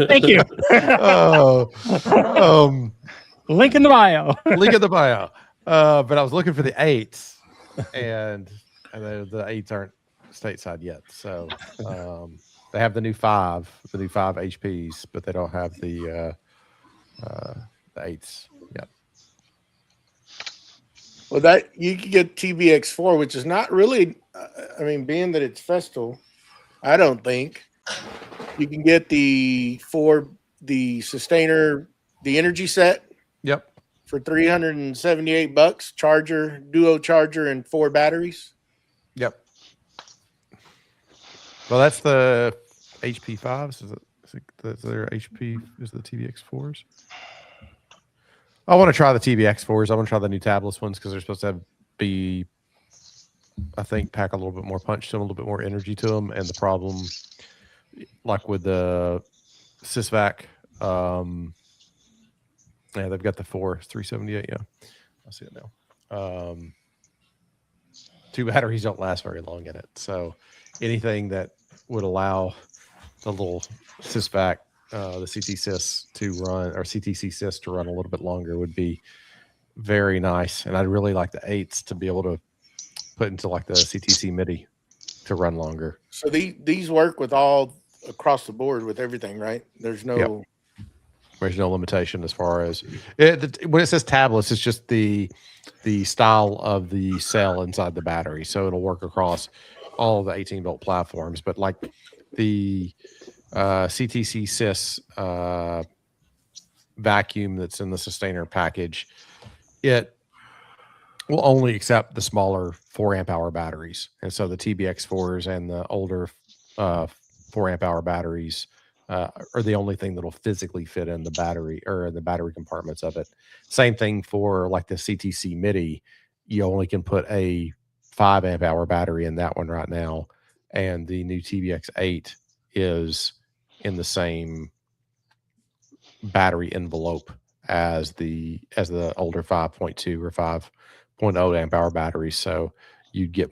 Thank you. Link in the bio. Link in the bio. But I was looking for the 8s, and the 8s aren't stateside yet. So they have the new 5 HPs, but they don't have the 8s yet. Well, that you could get TBX4, which is not really. I mean, being that it's Festool, I don't think you can get the sustainer, the energy set. Yep. For $378, charger, duo charger, and 4 batteries. Yep. Well, that's the HP 5s. Is that's their HP? Is the TBX 4s? I want to try the TBX 4s. I want to try the new tabless ones because they're supposed to be, I think, pack a little bit more punch to them, a little bit more energy to them. And the problem, like with the Sysvac, yeah, they've got the 378. Yeah, I see it now. 2 batteries don't last very long in it. So anything that would allow, little sysvac, the CT sys to run, or CTC sys to run a little bit longer would be very nice. And I'd really like the 8s to be able to put into like the CTC MIDI to run longer. So these work with all across the board with everything, right? There's no. Yep. There's no limitation as far as when it says tablets, it's just the style of the cell inside the battery. So it'll work across all of the 18-volt platforms. But like the CTC sys vacuum that's in the sustainer package, it will only accept the smaller 4 amp hour batteries. And so the TBX4s and the older 4 amp hour batteries are the only thing that'll physically fit in the battery or in the battery compartments of it. Same thing for like the CTC MIDI. You only can put a 5 amp hour battery in that one right now. And the new TBX8 is in the same battery envelope as the older 5.2 or 5.0 amp hour batteries. So you'd get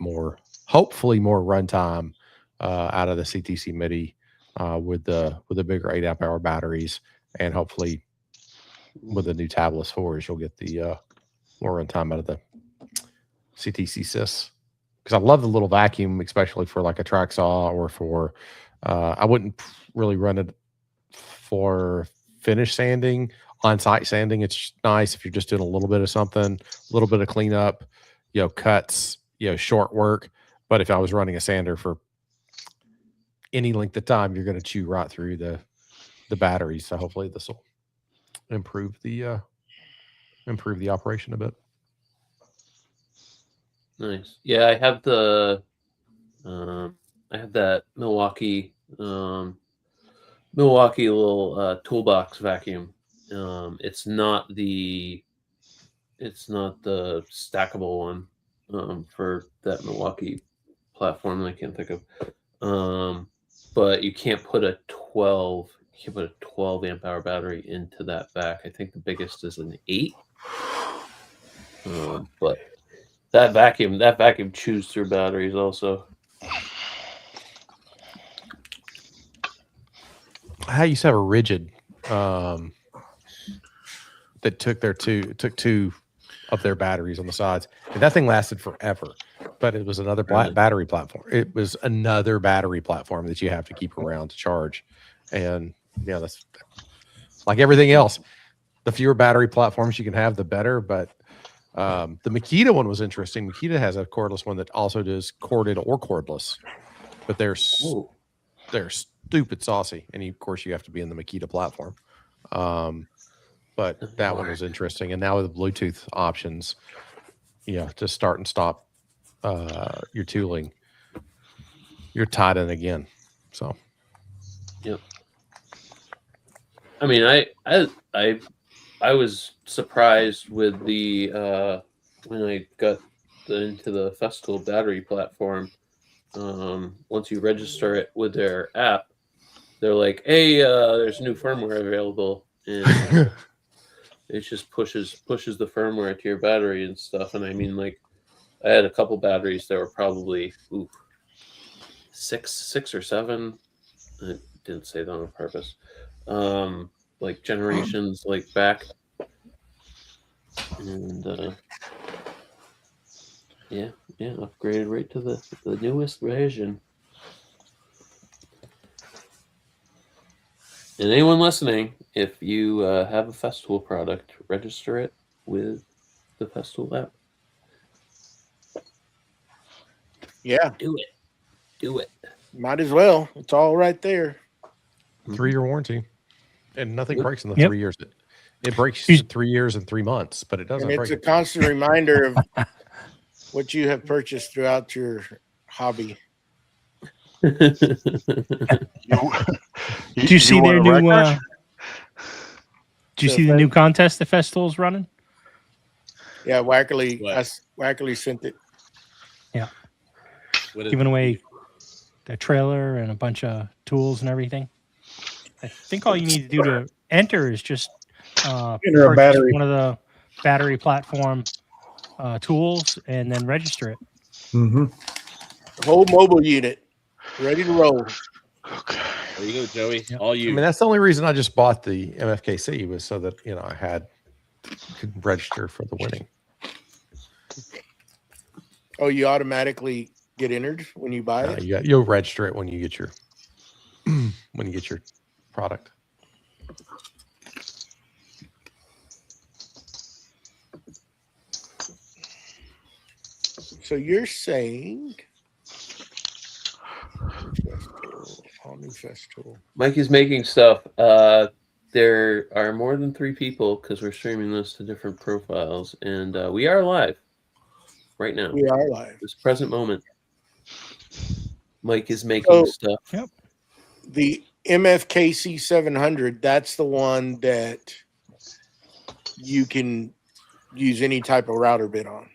hopefully more runtime out of the CTC MIDI with the bigger 8 amp hour batteries, and hopefully with the new tablets 4s, you'll get the more runtime out of the CTC sys. Because I love the little vacuum, especially for like a track saw or for I wouldn't really run it for finish sanding. On-site sanding, it's nice if you're just doing a little bit of something, a little bit of cleanup, cuts, short work. But if I was running a sander for any length of time, you're going to chew right through the batteries. So hopefully this will improve the operation a bit. Nice. Yeah, I have that Milwaukee little toolbox vacuum. It's not the stackable one for that Milwaukee platform that I can't think of. But you can't put a 12 amp hour battery into that vac. I think the biggest is an 8. But that vacuum chews through batteries also. I used to have a rigid that took two of their batteries on the sides, and that thing lasted forever. But it was another battery platform. It was another battery platform that you have to keep around to charge. And that's like everything else. The fewer battery platforms you can have, the better. But the Makita one was interesting. Makita has a cordless one that also does corded or cordless, but they're stupid saucy. And of course, you have to be in the Makita platform. But that one was interesting. And now with the Bluetooth options, to start and stop your tooling, you're tied in again. So, yep. I mean, I was surprised with the when I got into the Festool battery platform. Once you register it with their app, they're like, "Hey, there's new firmware available," and it just pushes the firmware to your battery and stuff. And I mean, like, I had a couple batteries that were probably 6 or 7. I didn't say that on purpose. Like generations like back, and upgraded right to the newest version. And anyone listening, if you have a Festool product, register it with the Festool app. Yeah, do it. Might as well. It's all right there. 3-year warranty, and nothing breaks in the Yep. 3 years. It breaks in 3 years and 3 months, but it doesn't And it's break. a constant reminder of what you have purchased throughout your hobby. Did you see their new? Did you see the new contest the Festool's running? Yeah, Wackerly sent it. Yeah, giving away their trailer and a bunch of tools and everything. I think all you need to do to enter is just Enter a purchase battery. one of the battery platform tools and then register it. Mm-hmm. The whole mobile unit ready to roll. Okay. There you go, Joey. Yep. All I you. mean, that's the only reason I just bought the MFKC was so that I could register for the winning. Oh, you automatically get entered when you buy it? You'll register it when you get your product. So you're saying all new festival. Mikey's making stuff. There are more than 3 people because we're streaming this to different profiles, and we are live right now. We are live. This present moment. Mike is making stuff. Yep. The MFKC 700, that's the one that you can use any type of router bit on,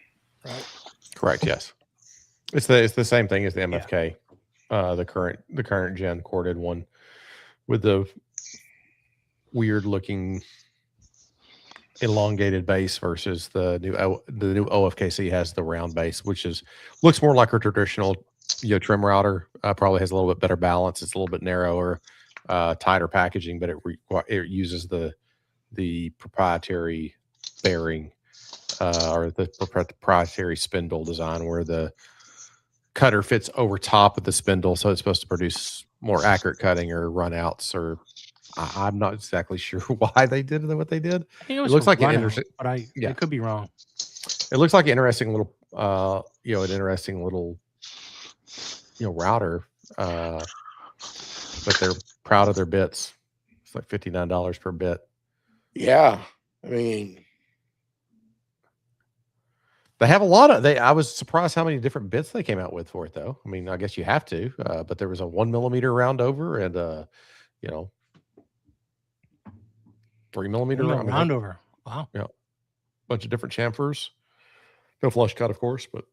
right? Correct. Yes, it's the same thing as the MFK, the current gen corded one, with the weird looking elongated base versus the new OFKC has the round base, which looks more like a traditional trim router. Probably has a little bit better balance. It's a little bit narrower, tighter packaging, but it uses the proprietary bearing or the proprietary spindle design where the cutter fits over top of the spindle, so it's supposed to produce more accurate cutting or runouts. Or I'm not exactly sure why they did what they did. I think it looks like an an interesting, but I could be wrong. It looks like an interesting little, router. But they're proud of their bits. It's like $59 per bit. Yeah, I mean, they have a lot of. I was surprised how many different bits they came out with for it, though. I mean, I guess you have to. But there was a 1 millimeter round over and 3 millimeter round over. Wow. Yeah, bunch of different chamfers. No flush cut, of course, but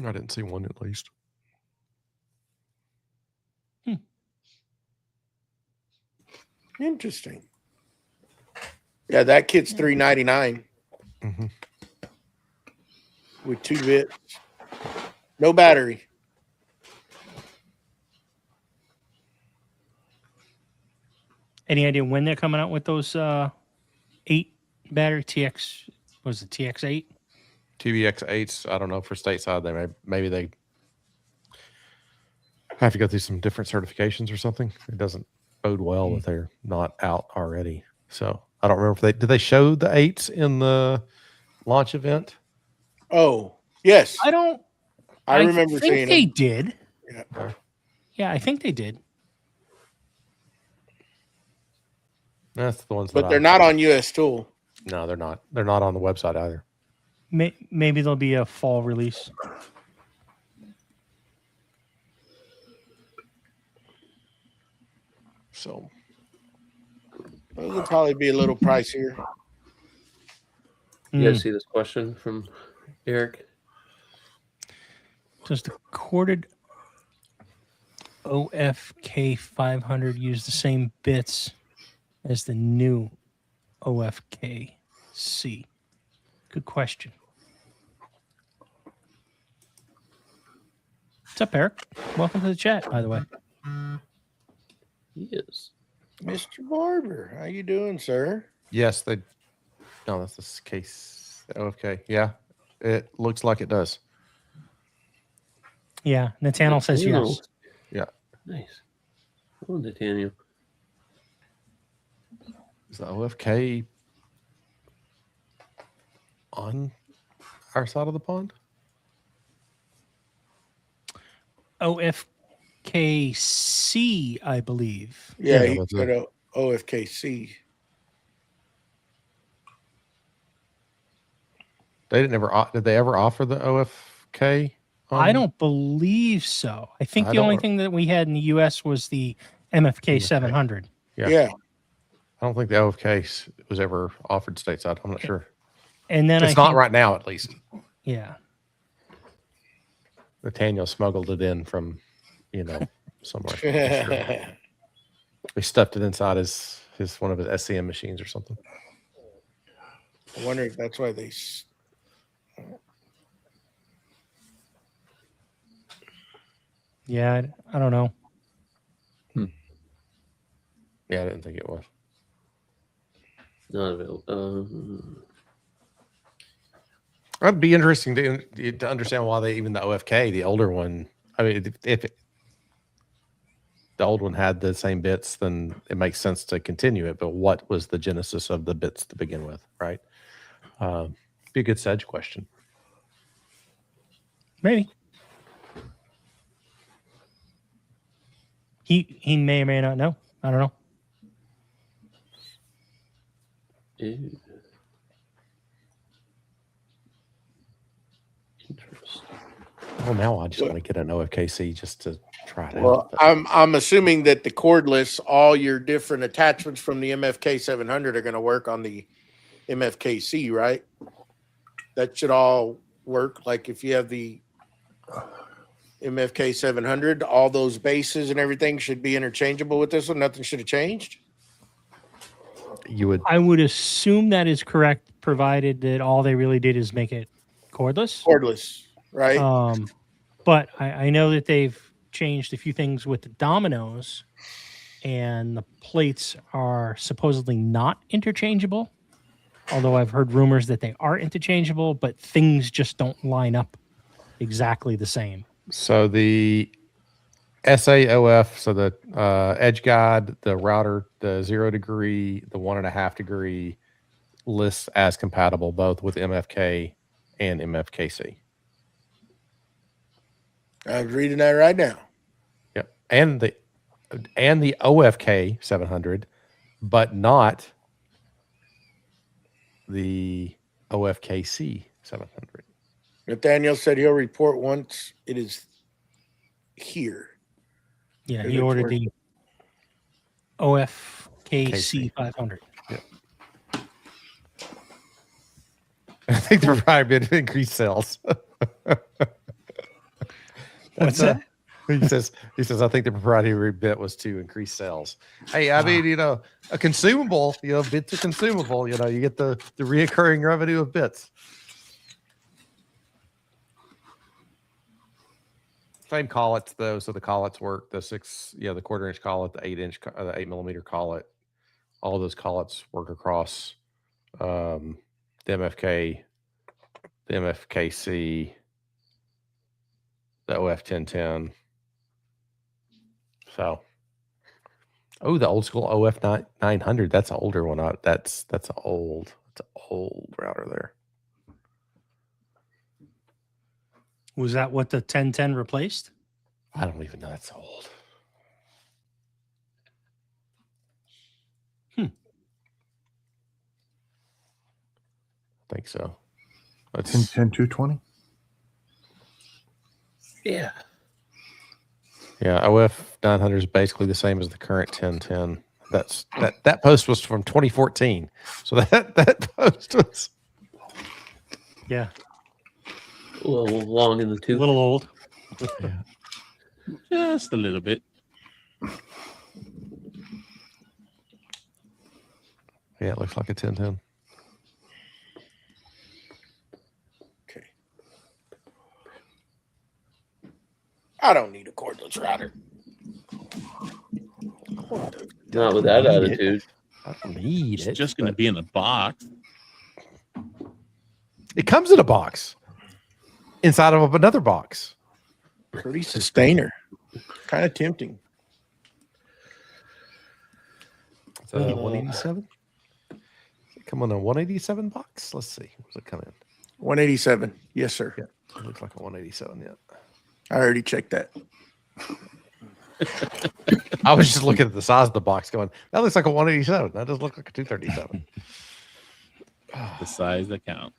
I didn't see one at least. interesting. Yeah, that kit's $399 with 2 bits, no battery. Any idea when they're coming out with those 8 battery TX? Was it TX8? TBX8s. I don't know for stateside. Maybe they have to go through some different certifications or something. It doesn't bode well that they're not out already. So I don't remember if did they show the 8s in the launch event? Oh, yes. I remember think seeing they them. did. Yeah. Yeah, I think they did. That's the ones. But they're not on US Tool. No, they're not. They're not on the website either. Maybe there'll be a fall release. So those will probably be a little pricier. You guys see this question from Eric? Does the corded OFK 500 use the same bits as the new OFK C? Good question. What's up, Eric? Welcome to the chat, by the way. He is. Mr. Barber, how you doing, sir? Yes, they. No, that's the case. OFK. Yeah, it looks like it does. Yeah, Nathaniel says yes. Yeah. Nice. Oh, Nathaniel. Is the OFK on our side of the pond? OFKC, I believe. Yeah, Yeah, he that's said it. OFKC. Did they ever offer the OFK? I don't believe so. I think I the don't only re- thing that we had in the U.S. was the MFK 700. Yeah. I don't think the OFK was ever offered stateside. I'm not sure. And then It's not right now, at least. Yeah. Nathaniel smuggled it in from, somewhere. I'm sure. He stuffed it inside his one of his SCM machines or something. I wonder if that's why they. Yeah, I don't know. Yeah, I didn't think it was. Not available. It'd be interesting to understand why even the OFK, the older one. I mean, if the old one had the same bits, then it makes sense to continue it. But what was the genesis of the bits to begin with, right? Be a good Sedge question. Maybe. He may or may not know. I don't know. Ew. Interesting. Well, now I just want to get an OFKC just to try it Well, out. I'm assuming that the cordless, all your different attachments from the MFK 700 are going to work on the MFKC, right? That should all work. Like if you have the MFK 700, all those bases and everything should be interchangeable with this one. Nothing should have changed. You I would assume that is correct, provided that all they really did is make it cordless. Cordless, right? But I know that they've changed a few things with the dominoes, and the plates are supposedly not interchangeable. Although I've heard rumors that they are interchangeable, but things just don't line up exactly the same. So the SAOF, so the edge guide, the router, the 0 degree, the 1.5 degree lists as compatible both with MFK and MFKC. I was reading that right now. Yep. And the OFK 700, but not the OFKC 700. Nathaniel said he'll report once it is here. Yeah, Is he it ordered for- the OFKC KC. 500. I think they're probably been increased sales. What's that? He says, I think the proprietary bit was to increase sales. Hey, I mean, a consumable, bits are consumable, you get the reoccurring revenue of bits. Same collets though. So the collets work, the 1/4 inch collet, the 8 millimeter collet, all of those collets work across the MFK, the MFKC, the OF 1010. So, the old school OF 900. That's an older one. That's an old router there. Was that what the 1010 replaced? I don't even know. That's old. I think so. That's 10-220. Yeah. Yeah, OF 900 is basically the same as the current 1010. That post was from 2014. So that post was Yeah, A little long in the a tooth. little old. Just a little bit. it looks like a 1010. Okay. I don't need a cordless router. Not with that Need it. attitude. I don't need It's it. just going to but be in a box. It comes in a box inside of another box. Pretty sustainer. Kind of tempting. It's a 187. Come on, a 187 box. Let's see. What's it come in? 187. Yes, sir. Yeah. It looks like a 187. Yeah. I already checked that. I was just looking at the size of the box, going, "That looks like a 187. That doesn't look like a 237." The size that counts.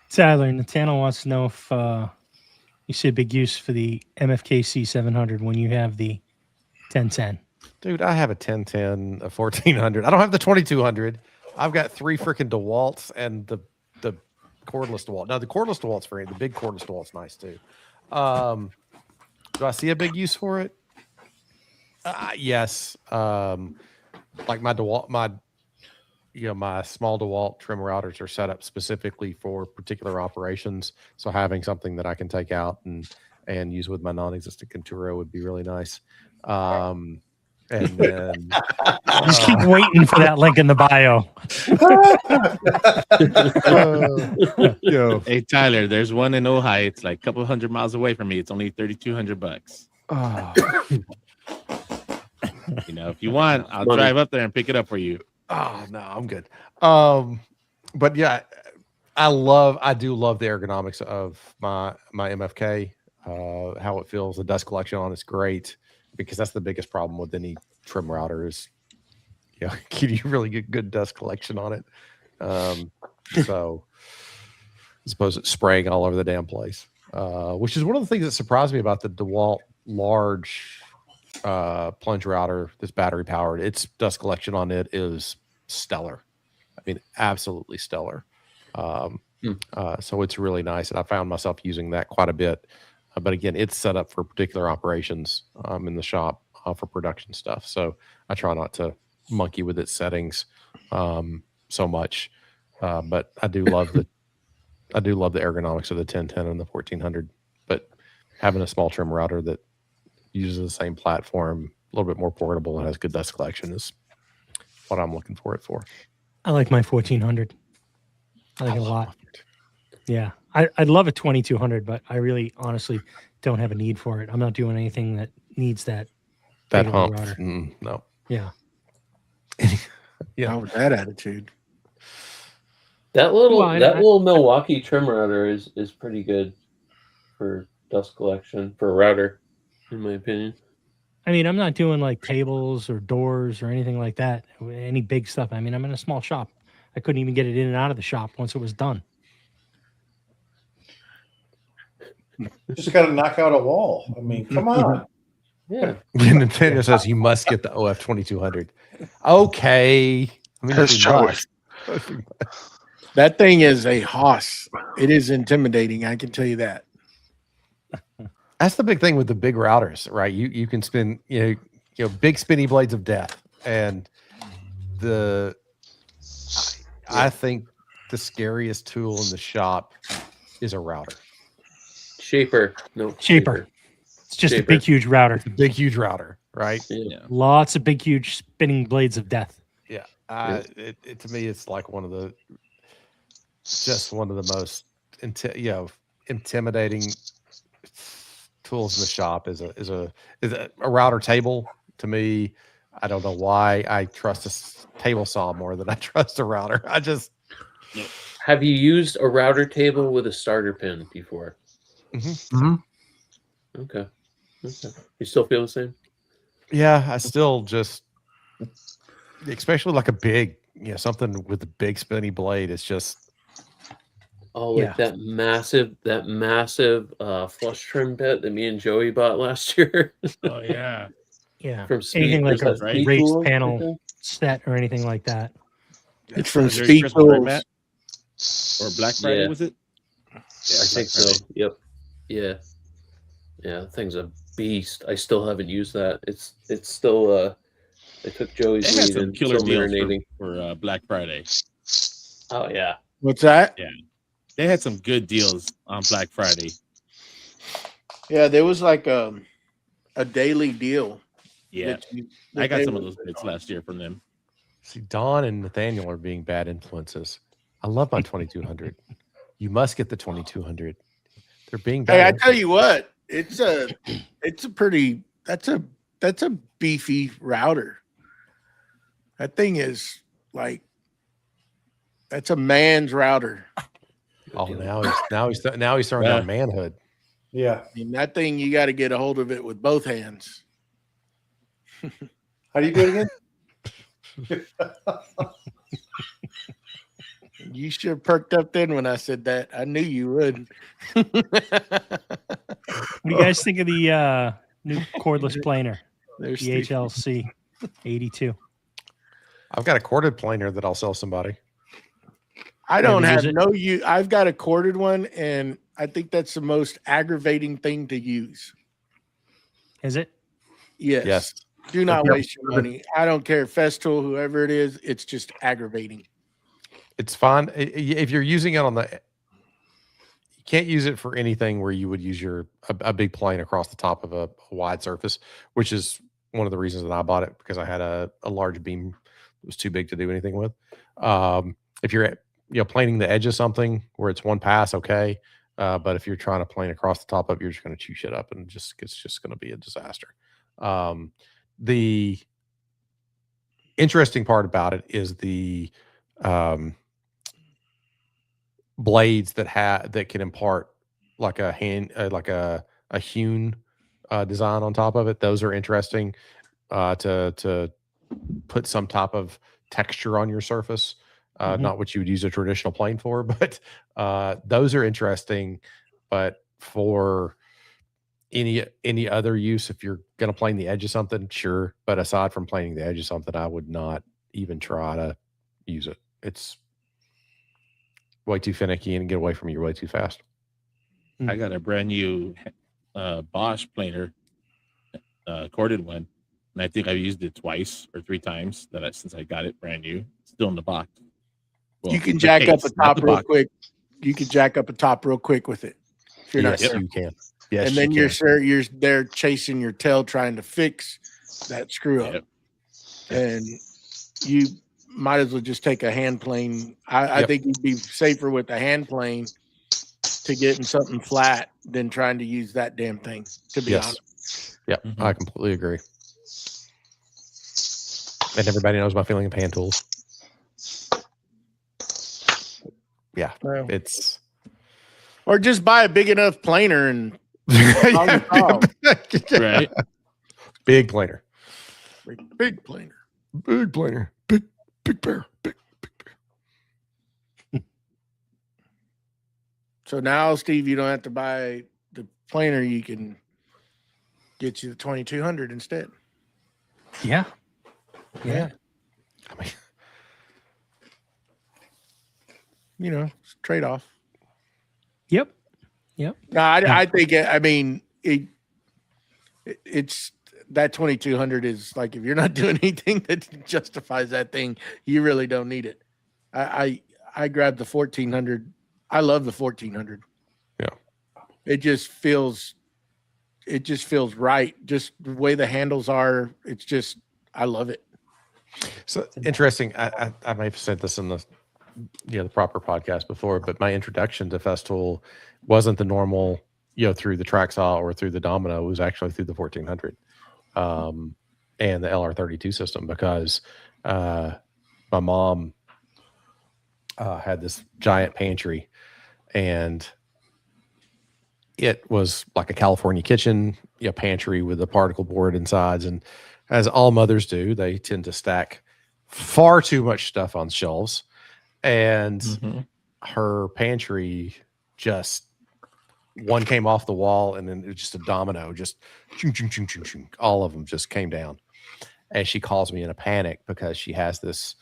Tyler, Nathaniel wants to know if you see a big use for the MFKC 700 when you have the 1010. Dude, I have a 1010, a 1400. I don't have the 2200. I've got 3 freaking DeWalt's and the cordless DeWalt. Now the cordless DeWalt's free. The big cordless DeWalt's nice too. Do I see a big use for it? Yes. Like my DeWalt, my small DeWalt trim routers are set up specifically for particular operations. So having something that I can take out and use with my non-existent Conturo would be really nice. And And then Just keep waiting for that link in the bio. yo, Hey Tyler, there's one in Ojai. It's like a couple hundred miles away from me. It's only $3,200. You know, if you want, I'll Money. drive up there and pick it up for you. oh no, I'm good. But yeah, I do love the ergonomics of my MFK. How it feels, the dust collection on it's great, because that's the biggest problem with any trim router is, you know, can you really get good dust collection on it? So as opposed to spraying all over the damn place, which is one of the things that surprised me about the DeWalt large plunge router that's battery powered. Its dust collection on it is stellar. I mean, absolutely stellar. So it's really nice, and I found myself using that quite a bit. But again, it's set up for particular operations in the shop for production stuff. So I try not to monkey with its settings so much. But I do love the ergonomics of the 1010 and the 1400. But having a small trim router that uses the same platform, a little bit more portable, and has good dust collection is what I'm looking for it for. I like my 1400. I like it a lot. Yeah. I'd love a 2200, but I really honestly don't have a need for it. I'm not doing anything that needs that big of a hump. router. No. Yeah. Yeah. Not with that attitude. That little Well, little Milwaukee trim router is pretty good for dust collection for a router, in my opinion. I mean, I'm not doing like tables or doors or anything like that. Any big stuff. I mean, I'm in a small shop. I couldn't even get it in and out of the shop once it was done. Just got to knock out a wall. I mean, come on. Yeah. Nintendo says you must get the OF 2200. Okay. I mean, His if you choice. must. That thing is a hoss. It is intimidating. I can tell you that. That's the big thing with the big routers, right? You can spin, you know, big spinny blades of death, and I think the scariest tool in the shop is a router. Shaper. No. Shaper. It's just a Shaper. big, huge router. It's a big, huge router, right? Yeah. Lots of big, huge spinning blades of death. Yeah. To me, it's like one of the most intimidating tools in the shop is a router table. To me, I don't know why I trust a table saw more than I trust a router. I just Have you used a router table with a starter pin before? Okay. You still feel the same? yeah, I still just, especially like a big, something with a big spinny blade. It's just Oh, like Yeah. that massive flush trim bit that me and Joey bought last year. Oh yeah. Yeah. From Anything like a Speed, right? raised Tools, I panel think? set or anything like that. It's from Very Speed Christmas, right, Tools. Matt? Or Black Friday, Yeah. was it? I think so. Yep. Yeah. Yeah, that thing's a beast. I still haven't used that. It's still I took Joey's They had lead some and killer still deals marinating. for Black Friday. Oh yeah. What's that? They had some good deals on Black Friday. Yeah, there was like a daily deal. Yeah, I got some of those bits last year from them. see, Don and Nathaniel are being bad influences. I love my 2200. You must get the 2200. They're being bad. Hey, I tell you what, it's a pretty that's a beefy router. That thing is like that's a man's router. Oh, now he's throwing Yeah. down manhood. Yeah. I mean, that thing you got to get a hold of it with both hands. How do you do it again? You should have perked up then when I said that. I knew you would. What do you guys think of the new cordless planer, There's the HLC 82? I've got a corded planer that I'll sell somebody. I don't Ever use have it? no use. I've got a corded one, and I think that's the most aggravating thing to use. Is it? Yes. Yes. Do not Yep. waste your money. I don't care, Festool, whoever it is. It's just aggravating. It's fine if you're using it on the. You can't use it for anything where you would use a big plane across the top of a wide surface, which is one of the reasons that I bought it, because I had a large beam that was too big to do anything with. If you're planing the edge of something where it's one pass, okay. But if you're trying to plane across the top of it, you're just going to chew shit up, and it's just going to be a disaster. The interesting part about it is the blades that can impart like a hewn design on top of it. Those are interesting to put some type of texture on your surface. Not what you would use a traditional plane for, but those are interesting. But for any other use, if you're going to plane the edge of something, sure. But aside from planing the edge of something, I would not even try to use it. It's way too finicky, and get away from you way too fast. I got a brand new Bosch planer, corded one, and I think I've used it twice or 3 times since I got it brand new. It's still in the box. Well, You can the jack up case, a not top the real box. quick. You can jack up a top real quick with it. If you're not Yes, sure. you can. Yes, And then you you're there chasing your tail trying to fix that screw up. Yep. And you might as well just take a hand plane. I Yep. think you'd be safer with a hand plane to getting something flat than trying to use that damn thing, to be Yes. honest. Yep, Mhm. I completely agree. And everybody knows my feeling of hand tools. Yeah, Well, it's or just buy a big enough planer and solve. Right. Big planer. Big planer. Big planer. Big bear. Big bear. So now, Steve, you don't have to buy the planer. You can get you the 2200 instead. Yeah. Yeah. I mean, You know, trade off. Yep. No, I think. I mean, it's that 2200 is like, if you're not doing anything that justifies that thing, you really don't need it. I grabbed the 1400. I love the 1400. Yeah. It just feels right. Just the way the handles are. It's just, I love it. so interesting. I may have said this in the proper podcast before, but my introduction to Festool wasn't the normal, through the Traxaw or through the Domino. It was actually through the 1400 and the LR32 system, because my mom had this giant pantry, and it was like a California kitchen, pantry with a particle board insides. And as all mothers do, they tend to stack far too much stuff on shelves. And Mhm. her pantry, just one came off the wall, and then it was just a domino, just chung, chung, chung, chung, chung. All of them just came down. And she calls me in a panic because she has this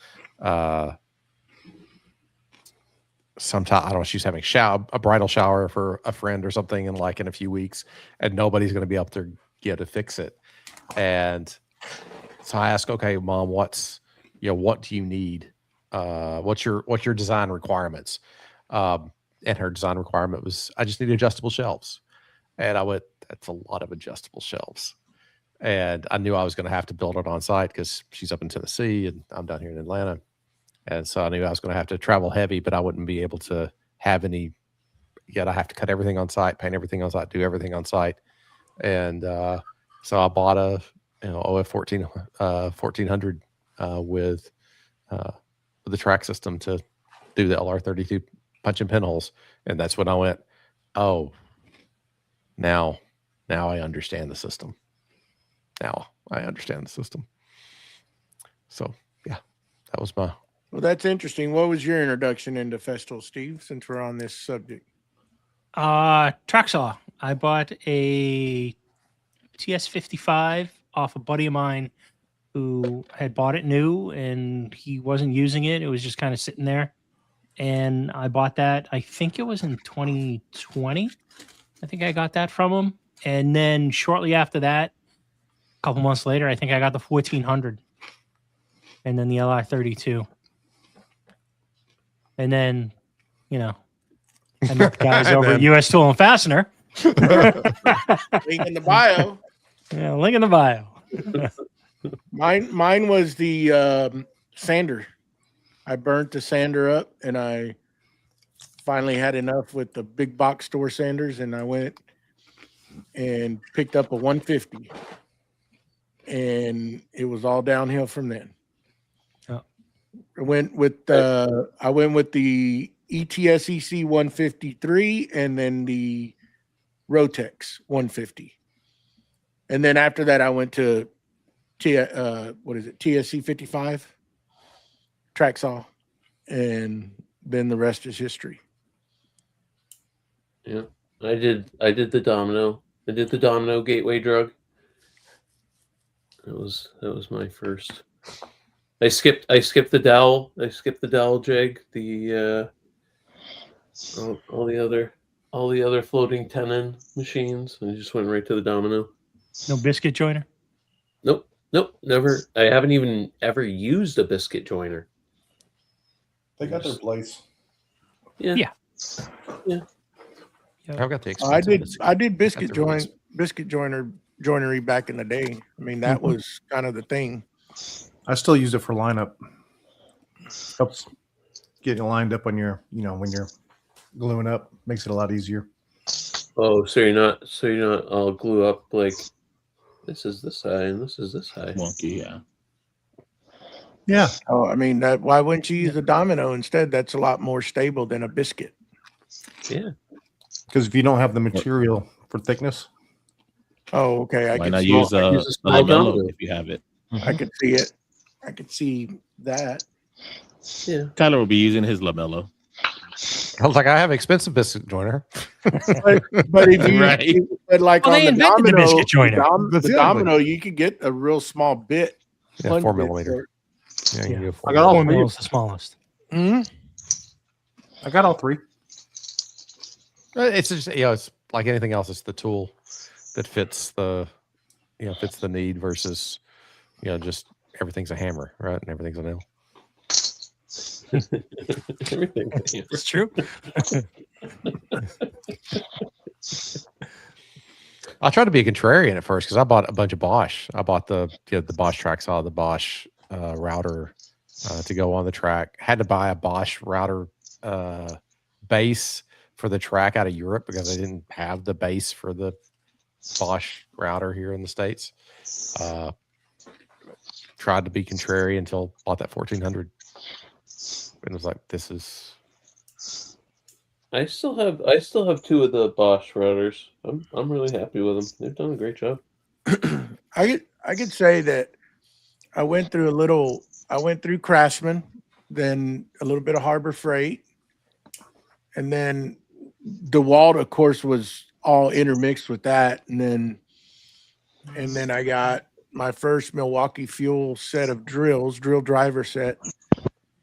sometime, I don't know, she's having a bridal shower for a friend or something in a few weeks, and nobody's going to be up there to fix it. And so I ask, okay, Mom, what do you need? What's your design requirements? And her design requirement was, I just need adjustable shelves. And I went, that's a lot of adjustable shelves. And I knew I was going to have to build it on site, because she's up in Tennessee and I'm down here in Atlanta. And so I knew I was going to have to travel heavy, but I wouldn't be able to have any yet. I have to cut everything on site, paint everything on site, do everything on site. And so I bought a OF 1400 with the track system to do the LR32 punch and pinholes. And that's when I went, oh, now I understand the system. Now I understand the system. So yeah, that was my. Well, that's interesting. What was your introduction into Festool, Steve, since we're on this subject? Traxaw. I bought a TS55 off a buddy of mine who had bought it new, and he wasn't using it. It was just kind of sitting there. And I bought that, I think it was in 2020. I think I got that from him. And then shortly after that, a couple months later, I think I got the 1400 and then the LR32. And then, I met the guys And over at then- US Tool and Fastener. Link in the bio. Yeah, link in the bio. Mine was the sander. I burnt the sander up, and I finally had enough with the big box store sanders, and I went and picked up a 150, and it was all downhill from then. Oh. I went with the ETSEC 153, and then the Rotex 150, and then after that I went to TSC 55 track saw, and then the rest is history. Yeah, I did the domino. I did the domino gateway drug. That was my first. I skipped the dowel. I skipped the dowel jig. The all the other floating tenon machines, and I just went right to the domino. No biscuit joiner. Nope, never. I haven't even ever used a biscuit joiner. They got their place. Yeah. Yeah. I've got the I did biscuit That's a joinery back in the day. I mean, that was kind of the thing. I still use it for lineup. Helps get it lined up when you're gluing up. Makes it a lot easier. Oh, so you're not all glue up like this is this high and this is this high. Wonky, yeah. Yeah. Oh, I mean, why wouldn't you use a domino instead? That's a lot more stable than a biscuit. Yeah. Because if you don't have the material for thickness, Oh, okay. Why not see, use I a use a small lamello domino. if you have it? I could see it. I could see that. Yeah. Tyler will be using his lamello. I was like, I have expensive biscuit joiner. But if you, Right. but like Well, on they the invented the domino, biscuit joiner. That's the it, domino, you could get a real small bit. Yeah, plunge 4 bit millimeter. Yeah, Yeah. you go 4 I got all millimeter. three. Is the smallest. Mhm. I got all three. It's just it's like anything else. It's the tool that fits the need versus just everything's a hammer, right? And everything's a nail. Everything. It's true. I tried to be a contrarian at first because I bought a bunch of Bosch. I bought the Bosch track saw, the Bosch router to go on the track. Had to buy a Bosch router base for the track out of Europe because I didn't have the base for the Bosch router here in the States. Tried to be contrary until bought that 1400 and was like, this is. I still have two of the Bosch routers. I'm really happy with them. They've done a great job. I could say that I went through Craftsman, then a little bit of Harbor Freight, and then DeWalt, of course, was all intermixed with that, and then I got my first Milwaukee Fuel set of drill driver set,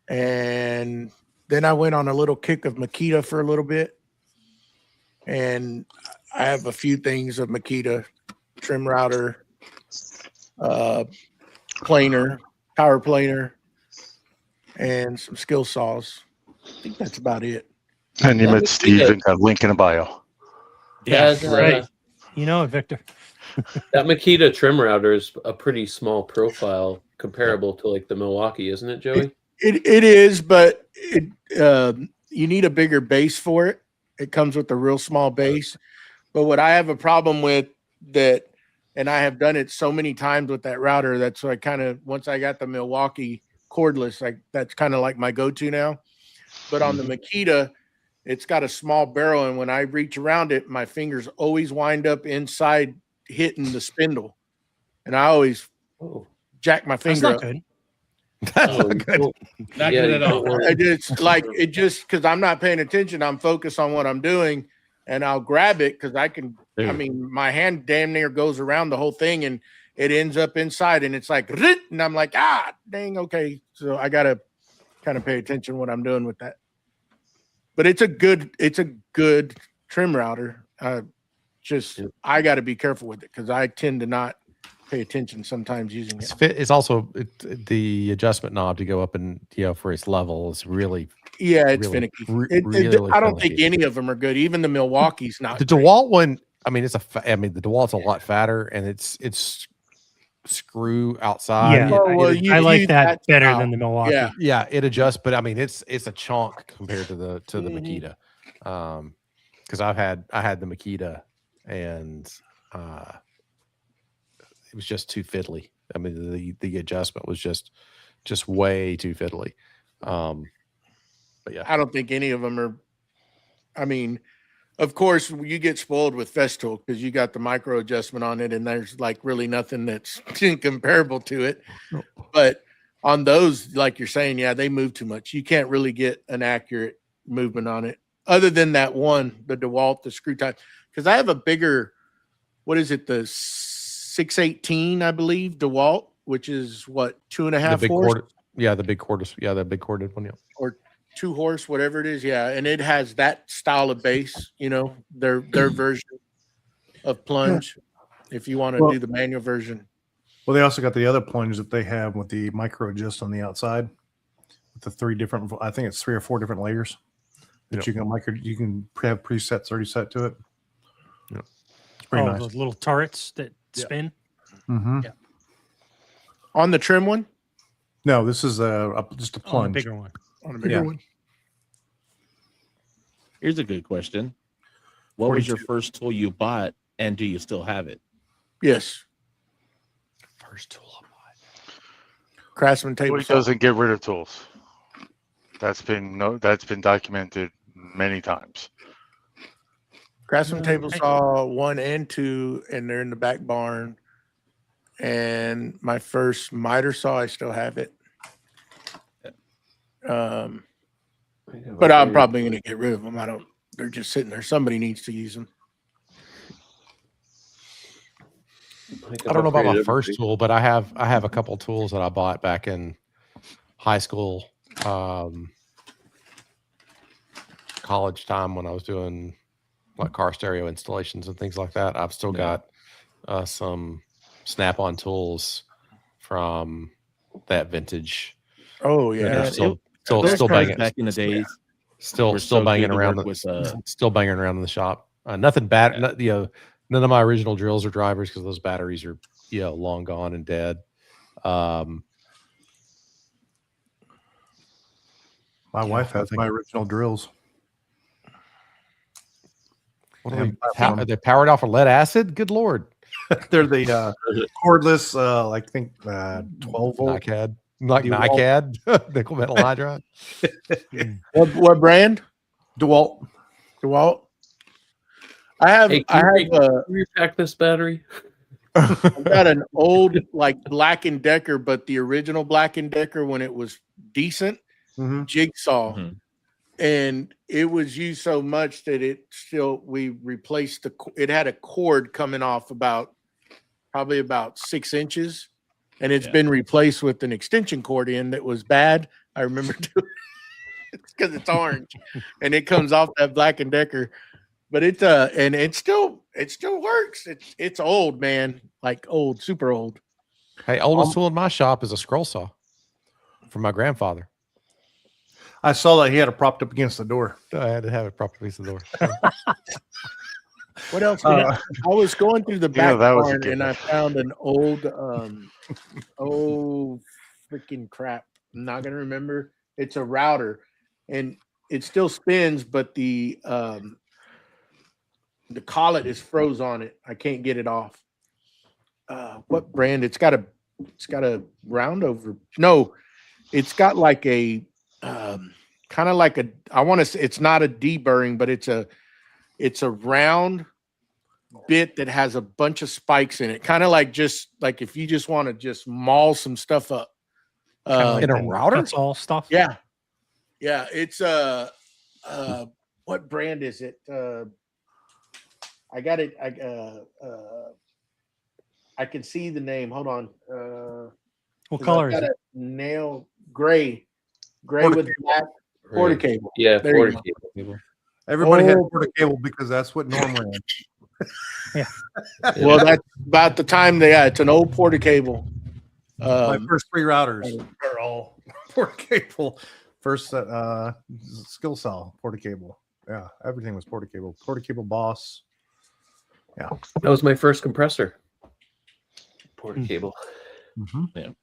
and then I went on a little kick of Makita for a little bit, and I have a few things of Makita: trim router, planer, power planer, and some skill saws. I think that's about it. And you met Steve and got a link in the bio. Yeah, right. You know it, Victor. That Makita trim router is a pretty small profile comparable to like the Milwaukee, isn't it, Joey? It is, but you need a bigger base for it. It comes with a real small base. But what I have a problem with that, and I have done it so many times with that router, that's why once I got the Milwaukee cordless, that's kind of like my go-to now. But on the Makita, it's got a small barrel, and when I reach around it, my fingers always wind up inside hitting the spindle, and I always jack my That's finger not up. good. That's not good. Not good at all. It's because I'm not paying attention. I'm focused on what I'm doing, and I'll grab it because I can. I mean, my hand damn near goes around the whole thing, and it ends up inside, and it's like, and I'm like, dang, okay. So I gotta kind of pay attention what I'm doing with that. But it's a good trim router. I got to be careful with it because I tend to not pay attention sometimes using it. It's also the adjustment knob to go up and for its level is really it's really, finicky. I don't think any of them are good. Even the Milwaukee's not. The DeWalt one. I mean, the DeWalt's a lot fatter, and it's screw outside. Yeah. Oh, well, it, you I like use that better style. than the Milwaukee. Yeah. yeah, it adjusts, but I mean it's a chunk compared to the Mhm. Makita. Because I had the Makita, and it was just too fiddly. I mean the adjustment was just way too fiddly. But yeah, I don't think any of them are. I mean, of course, you get spoiled with Festool because you got the micro adjustment on it, and there's like really nothing that's comparable to it. Nope. But on those, like you're saying, yeah, they move too much. You can't really get an accurate movement on it, other than that one, the DeWalt, the screw type. Because I have a bigger, what is it, the 618, I believe, DeWalt, which is what, 2.5 horse cord, the big corded, the big corded one. Yeah. or 2 horse, whatever it is. Yeah, and it has that style of base. You know, their version of plunge. If you want to Well- do the manual version. Well, they also got the other plunge that they have with the micro adjust on the outside, with the 3 different. I think it's 3 or 4 different layers that you can You can have presets already set to it. Yep. It's pretty nice. Those little turrets that spin. Mm-hmm. Yeah. On the trim one? No, this is just a On the plunge. bigger one. On the bigger Yeah. one. Here's a good question. What was your 42. first tool you bought, and do you still have it? Yes. First tool I bought. Craftsman He table. doesn't get rid of tools. That's been documented many times. Craftsman table I- saw 1 and 2, and they're in the back barn. And my first miter saw, I still have it. But I'm probably going to get rid of them. They're just sitting there. Somebody needs to use them. I don't know about my first tool, but I have a couple tools that I bought back in high school, college time when I was doing like car stereo installations and things like that. I've still got some Snap-on tools from that vintage. Oh, that yeah. are still Those cars banging back in the days. still were so banging good to around work with, still banging around in the shop. Nothing bad. Yeah. None of my original drills are drivers because those batteries are long gone and dead. My Yeah, wife I has think- my original drills. What Yeah, are they powered off of lead acid? Good Lord. They're the cordless, I think 12 volt. NICAD. Like DeWalt. NICAD. Nickel metal hydride. What brand? DeWalt. DeWalt. I have Hey, I can have you repack this battery? I've got an old like Black and Decker, but the original Black and Decker when it was decent Mm-hmm. jigsaw, Mhm. and it was used so much that we replaced it had a cord coming off probably about 6 inches, and it's Yeah. been replaced with an extension cord in that was bad. I remember doing it's because it's orange and it comes off that Black and Decker. But and it still works. It's old, man. Like old, super old. Hey, oldest tool in my shop is a scroll saw from my grandfather. I saw that he had it propped up against the door. I had to have it propped against the door. What else? I was going through the Yeah, back that was a barn good and one. I found an old freaking crap. I'm not gonna remember. It's a router and it still spins, but the collet is froze on it. I can't get it off. What brand? It's got a round over. No, it's got like a kind of like I want to say it's not a deburring, but it's a round bit that has a bunch of spikes in it. Kind of like just like if you just want to just maul some stuff up. In a router? That's all stuff. Yeah. Yeah. It's what brand is it? I got it. I can see the name. Hold on. What 'cause color I've is got it? a nail gray with black porta cable. Yeah, There you 40 people. Everybody had Oh. a porta cable because that's what Norm ran. Well, that's about the time it's an old porta cable. My first 3 routers are all porta cable. First skill saw porta cable. Yeah, everything was porta cable. Porta cable boss. That was my first compressor. Porta cable. Mhm.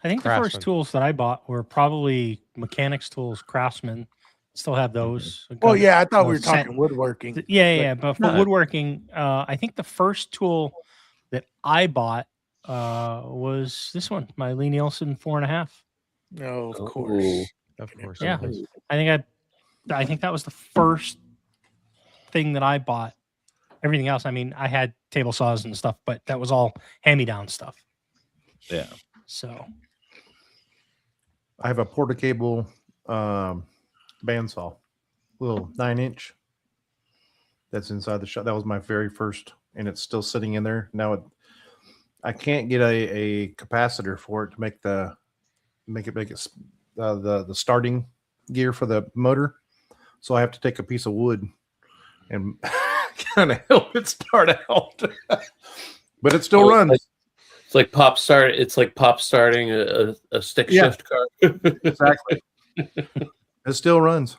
I think the Craftsman. first tools that I bought were probably mechanics tools, Craftsman. Still have those. Well, yeah, I thought we were Cent- talking woodworking. Yeah. But for No. woodworking, I think the first tool that I bought was this one, my Lee Nielsen 4.5. No, of Ooh. course. Of course. Yeah. it is. I think that was the first thing that I bought. Everything else, I mean, I had table saws and stuff, but that was all hand-me-down stuff. Yeah. So I have a Porta cable bandsaw, little 9-inch. That's inside the shop. That was my very first, and it's still sitting in there now. I can't get a capacitor for it to make the starting gear for the motor, so I have to take a piece of wood and kind of help it start out. But it still runs. It's like pop start. It's like pop starting a stick Yeah. shift car. Exactly. It still runs.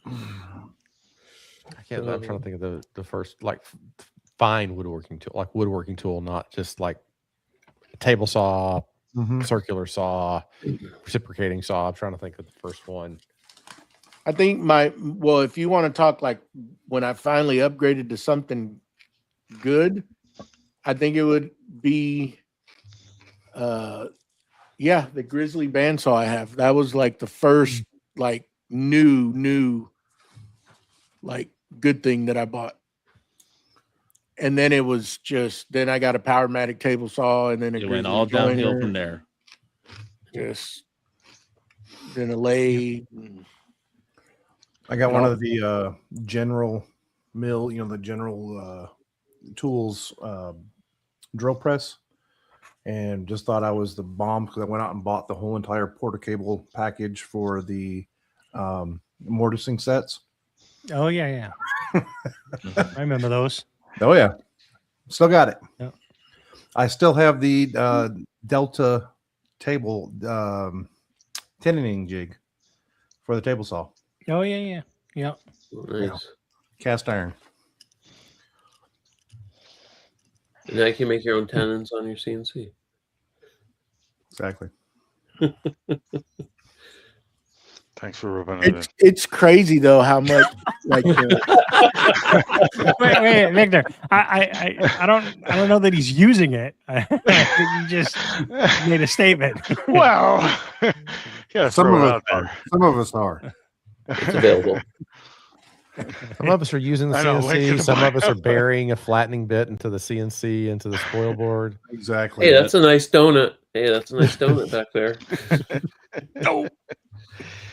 I can't. I'm trying to think of the first like fine woodworking tool, like woodworking tool, not just like a table saw, Mhm. circular saw, reciprocating saw. I'm trying to think of the first one. I think if you want to talk like when I finally upgraded to something good, I think it would be, the Grizzly bandsaw I have. That was like the first like new like good thing that I bought. And then it was just, then I got a Powermatic table saw, and then It went all downhill from there. Just then a lathe. I got one of the General Mill, the General Tools drill press, and just thought I was the bomb because I went out and bought the whole entire Porta cable package for the mortising sets. oh yeah. I remember those. Oh yeah, still got it. Yep. I still have the Delta table tenon jig for the table saw, Oh yeah. Nice. cast iron. And now you can make your own tenons on your CNC. Exactly. Thanks for rubbing it in. It's crazy though how much like Wait, Victor. I don't know that he's using it. You just made a statement. Well, yeah, Some throw of it us out there. Some of us are. It's available. Some of us are using the I know, link in CNC. the Some of us are bio. burying a flattening bit into the CNC, into the spoil board. Exactly. Hey, that's a nice donut. Back there.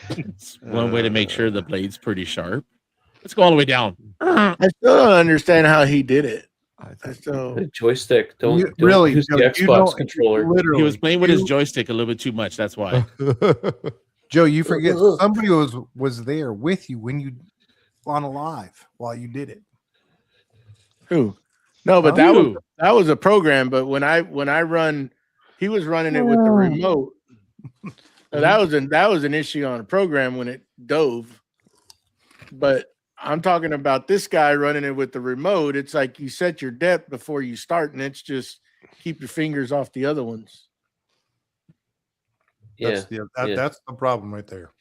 It's one way to make sure the blade's pretty sharp. Let's go all the way down. I still don't understand how he did it. I I think still The joystick. Don't really use the Joe, Xbox controller. Literally, He was playing with his joystick a little bit too much. That's why. Joe, you forget somebody was there with you when you on a live while you did it. who? No, but Who? that was a program. But when I run, he was running it with the remote. So that was an issue on a program when it dove. But I'm talking about this guy running it with the remote. It's like you set your depth before you start, and it's just keep your fingers off the other ones. Yeah. That's the problem right there.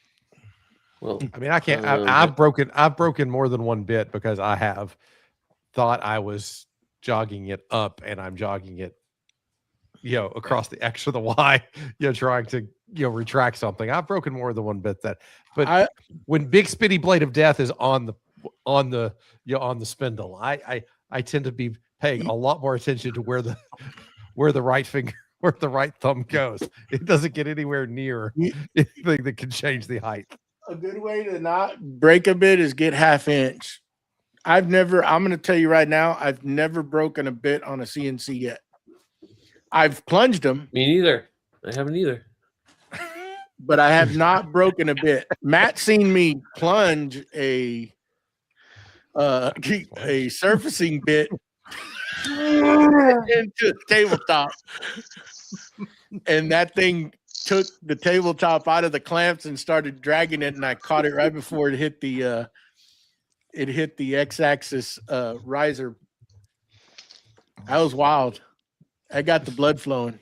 Well, I mean, I can't. Um, I've broken more than one bit because I have thought I was jogging it up, and I'm jogging it, across the X or the Y, trying to retract something. I've broken more than one bit but when Big Spitty Blade of Death is on the spindle, I tend to be paying a lot more attention to where the right finger, where the right thumb goes. It doesn't get anywhere near anything that can change the height. A good way to not break a bit is get 1/2 inch. I'm going to tell you right now, I've never broken a bit on a CNC yet. I've plunged them, me neither. I haven't either. but I have not broken a bit. Matt's seen me plunge a surfacing bit into the tabletop, and that thing took the tabletop out of the clamps and started dragging it, and I caught it right before it hit the X-axis riser. That was wild. I got the blood flowing.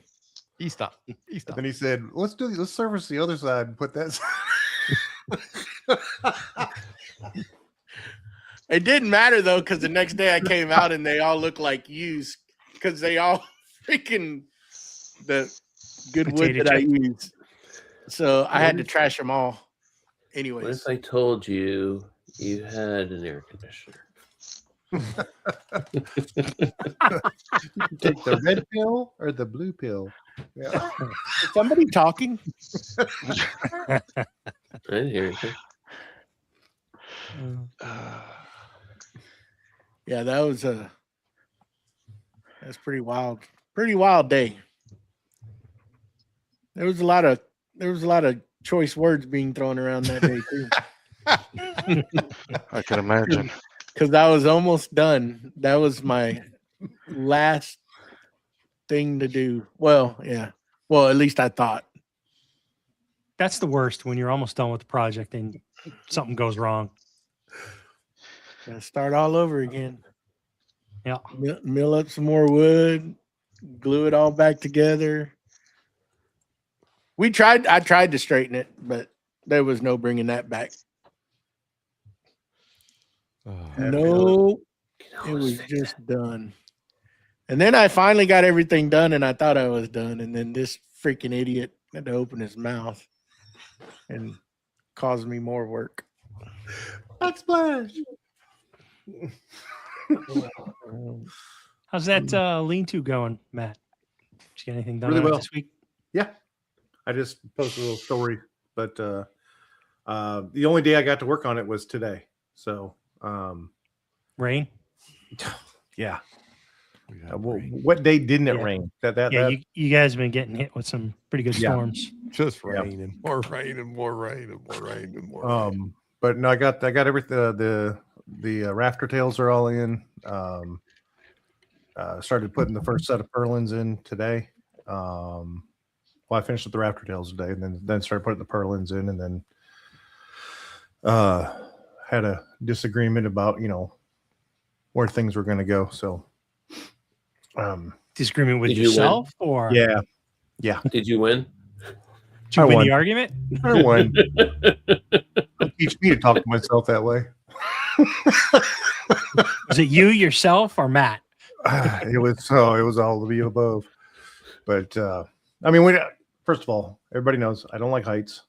He stopped. He And stopped. then he said, let's service the other side and put that side. It didn't matter though, because the next day I came out and they all looked like used, because they all freaking the good wood Potato that I chip. used. So I had to What if- trash them all. What Anyways, if I told you you had an air conditioner? Take the red pill or the blue pill. Yeah. is somebody talking? I didn't hear anything. Yeah, that's pretty wild. Pretty wild day. There was a lot of choice words being thrown around that day too. I can imagine. Because I was almost done. That was my last thing to do. Well, yeah. Well, at least I thought. That's the worst when you're almost done with the project and something goes wrong. Gotta start all over again. Yeah. Mill up some more wood, glue it all back together. I tried to straighten it, but there was no bringing that back. No, it was just done. And then I finally got everything done, and I thought I was done. And then this freaking idiot had to open his mouth and cause me more work. Backsplash. How's that lean-to going, Matt? Did you get anything done Really on it well. this week? Yeah. I just posted a little story, but the only day I got to work on it was today. So Rain? yeah. We had Well, rain. what day didn't it Yeah. rain? Yeah, That you guys have been getting hit with some pretty good Yeah. storms. Just Yeah. rain and more rain and more rain and more rain and more rain. But no, I got everything. The rafter tails are all in. Started putting the first set of purlins in today. Well, I finished with the rafter tails today, and then started putting the purlins in, and then had a disagreement about where things were going to go. So Disagreement with Did you win? yourself, or yeah, Did you win? did you I win won. the argument? I won. Don't teach me to talk to myself that way. Was it you, yourself, or Matt? It was all of the above. But I mean, first of all, everybody knows I don't like heights,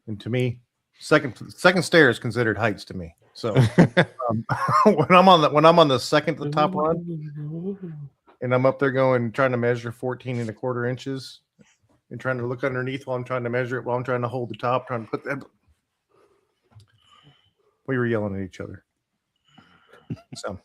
and to me, second stair is considered heights to me. So when I'm on the second to the top run, and I'm up there trying to measure 14.25 inches, and trying to look underneath while I'm trying to measure it, while I'm trying to hold the top, trying to put that. We were yelling at each other. So.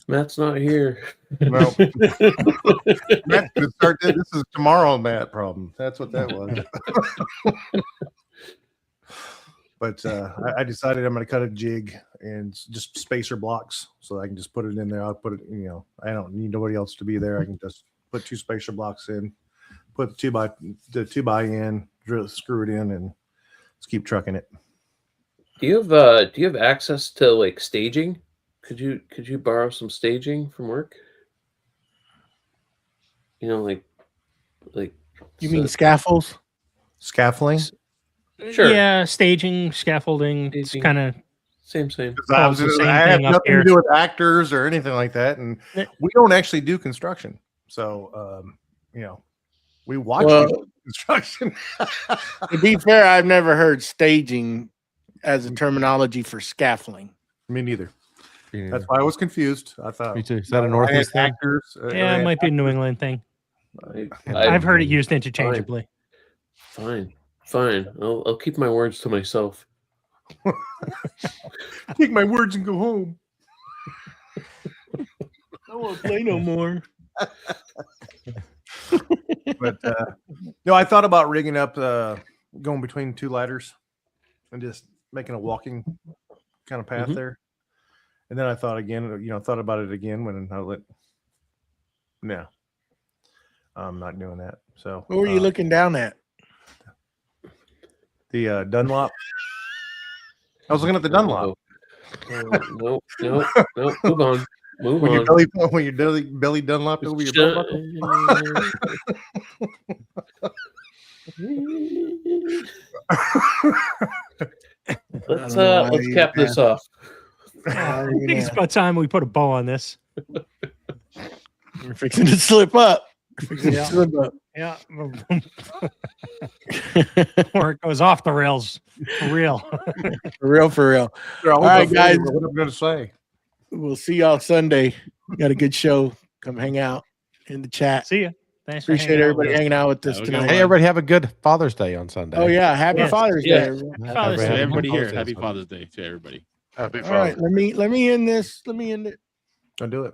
Matt's not here. Well, Matt's gonna start this. This is tomorrow, Matt problem. That's what that was. But I decided I'm going to cut a jig and just spacer blocks so I can just put it in there. I'll put it, I don't need nobody else to be there. I can just put 2 spacer blocks in, put the two by in, screw it in, and let's keep trucking it. Do you have access to like staging? Could you borrow some staging from work? Like You mean scaffolds? Scaffolding? Sure. Yeah, staging, scaffolding. It's Staging. kind of Same. I Follows the same have thing up nothing here. to do with actors or anything like that, and we don't actually do construction. So, we watch people do construction. To be fair, I've never heard staging as a terminology for scaffolding. Me neither. Yeah. That's why I was confused. I thought Me too. Is that a I had Northeast thing? actors. yeah, it might be a New England thing. I've heard it used interchangeably. Fine. I'll keep my words to myself. Take my words and go home. I won't play no more. But no, I thought about rigging up, going between 2 ladders, and just making a walking kind of path Mhm. there. And then I thought about it again when I let. No, I'm not doing that. So What were you looking down at? The Dunlop. I was looking at the Dunlop. No. Move on. Move When on. your belly Dunlop over your belt buckle? Let's cap this off. I think it's about time we put a bow on this. We're fixing to slip up. Yeah. Yeah. Or it goes off the rails. For real. For real, for real. All right, guys. What I'm going to say. We'll see y'all Sunday. Got a good show. Come hang out in the chat. See ya. Thanks for Appreciate hanging out everybody with us. hanging out with us Have a good tonight. Hey, everybody, have a good Father's Day on Sunday. Oh yeah, happy Yes. Father's Yeah. Day. everyone. Father's To Day. everybody here, Father's Day. happy Father's Day to everybody. Happy All right, Father's Day. let me end this. Let me end it. Don't do it.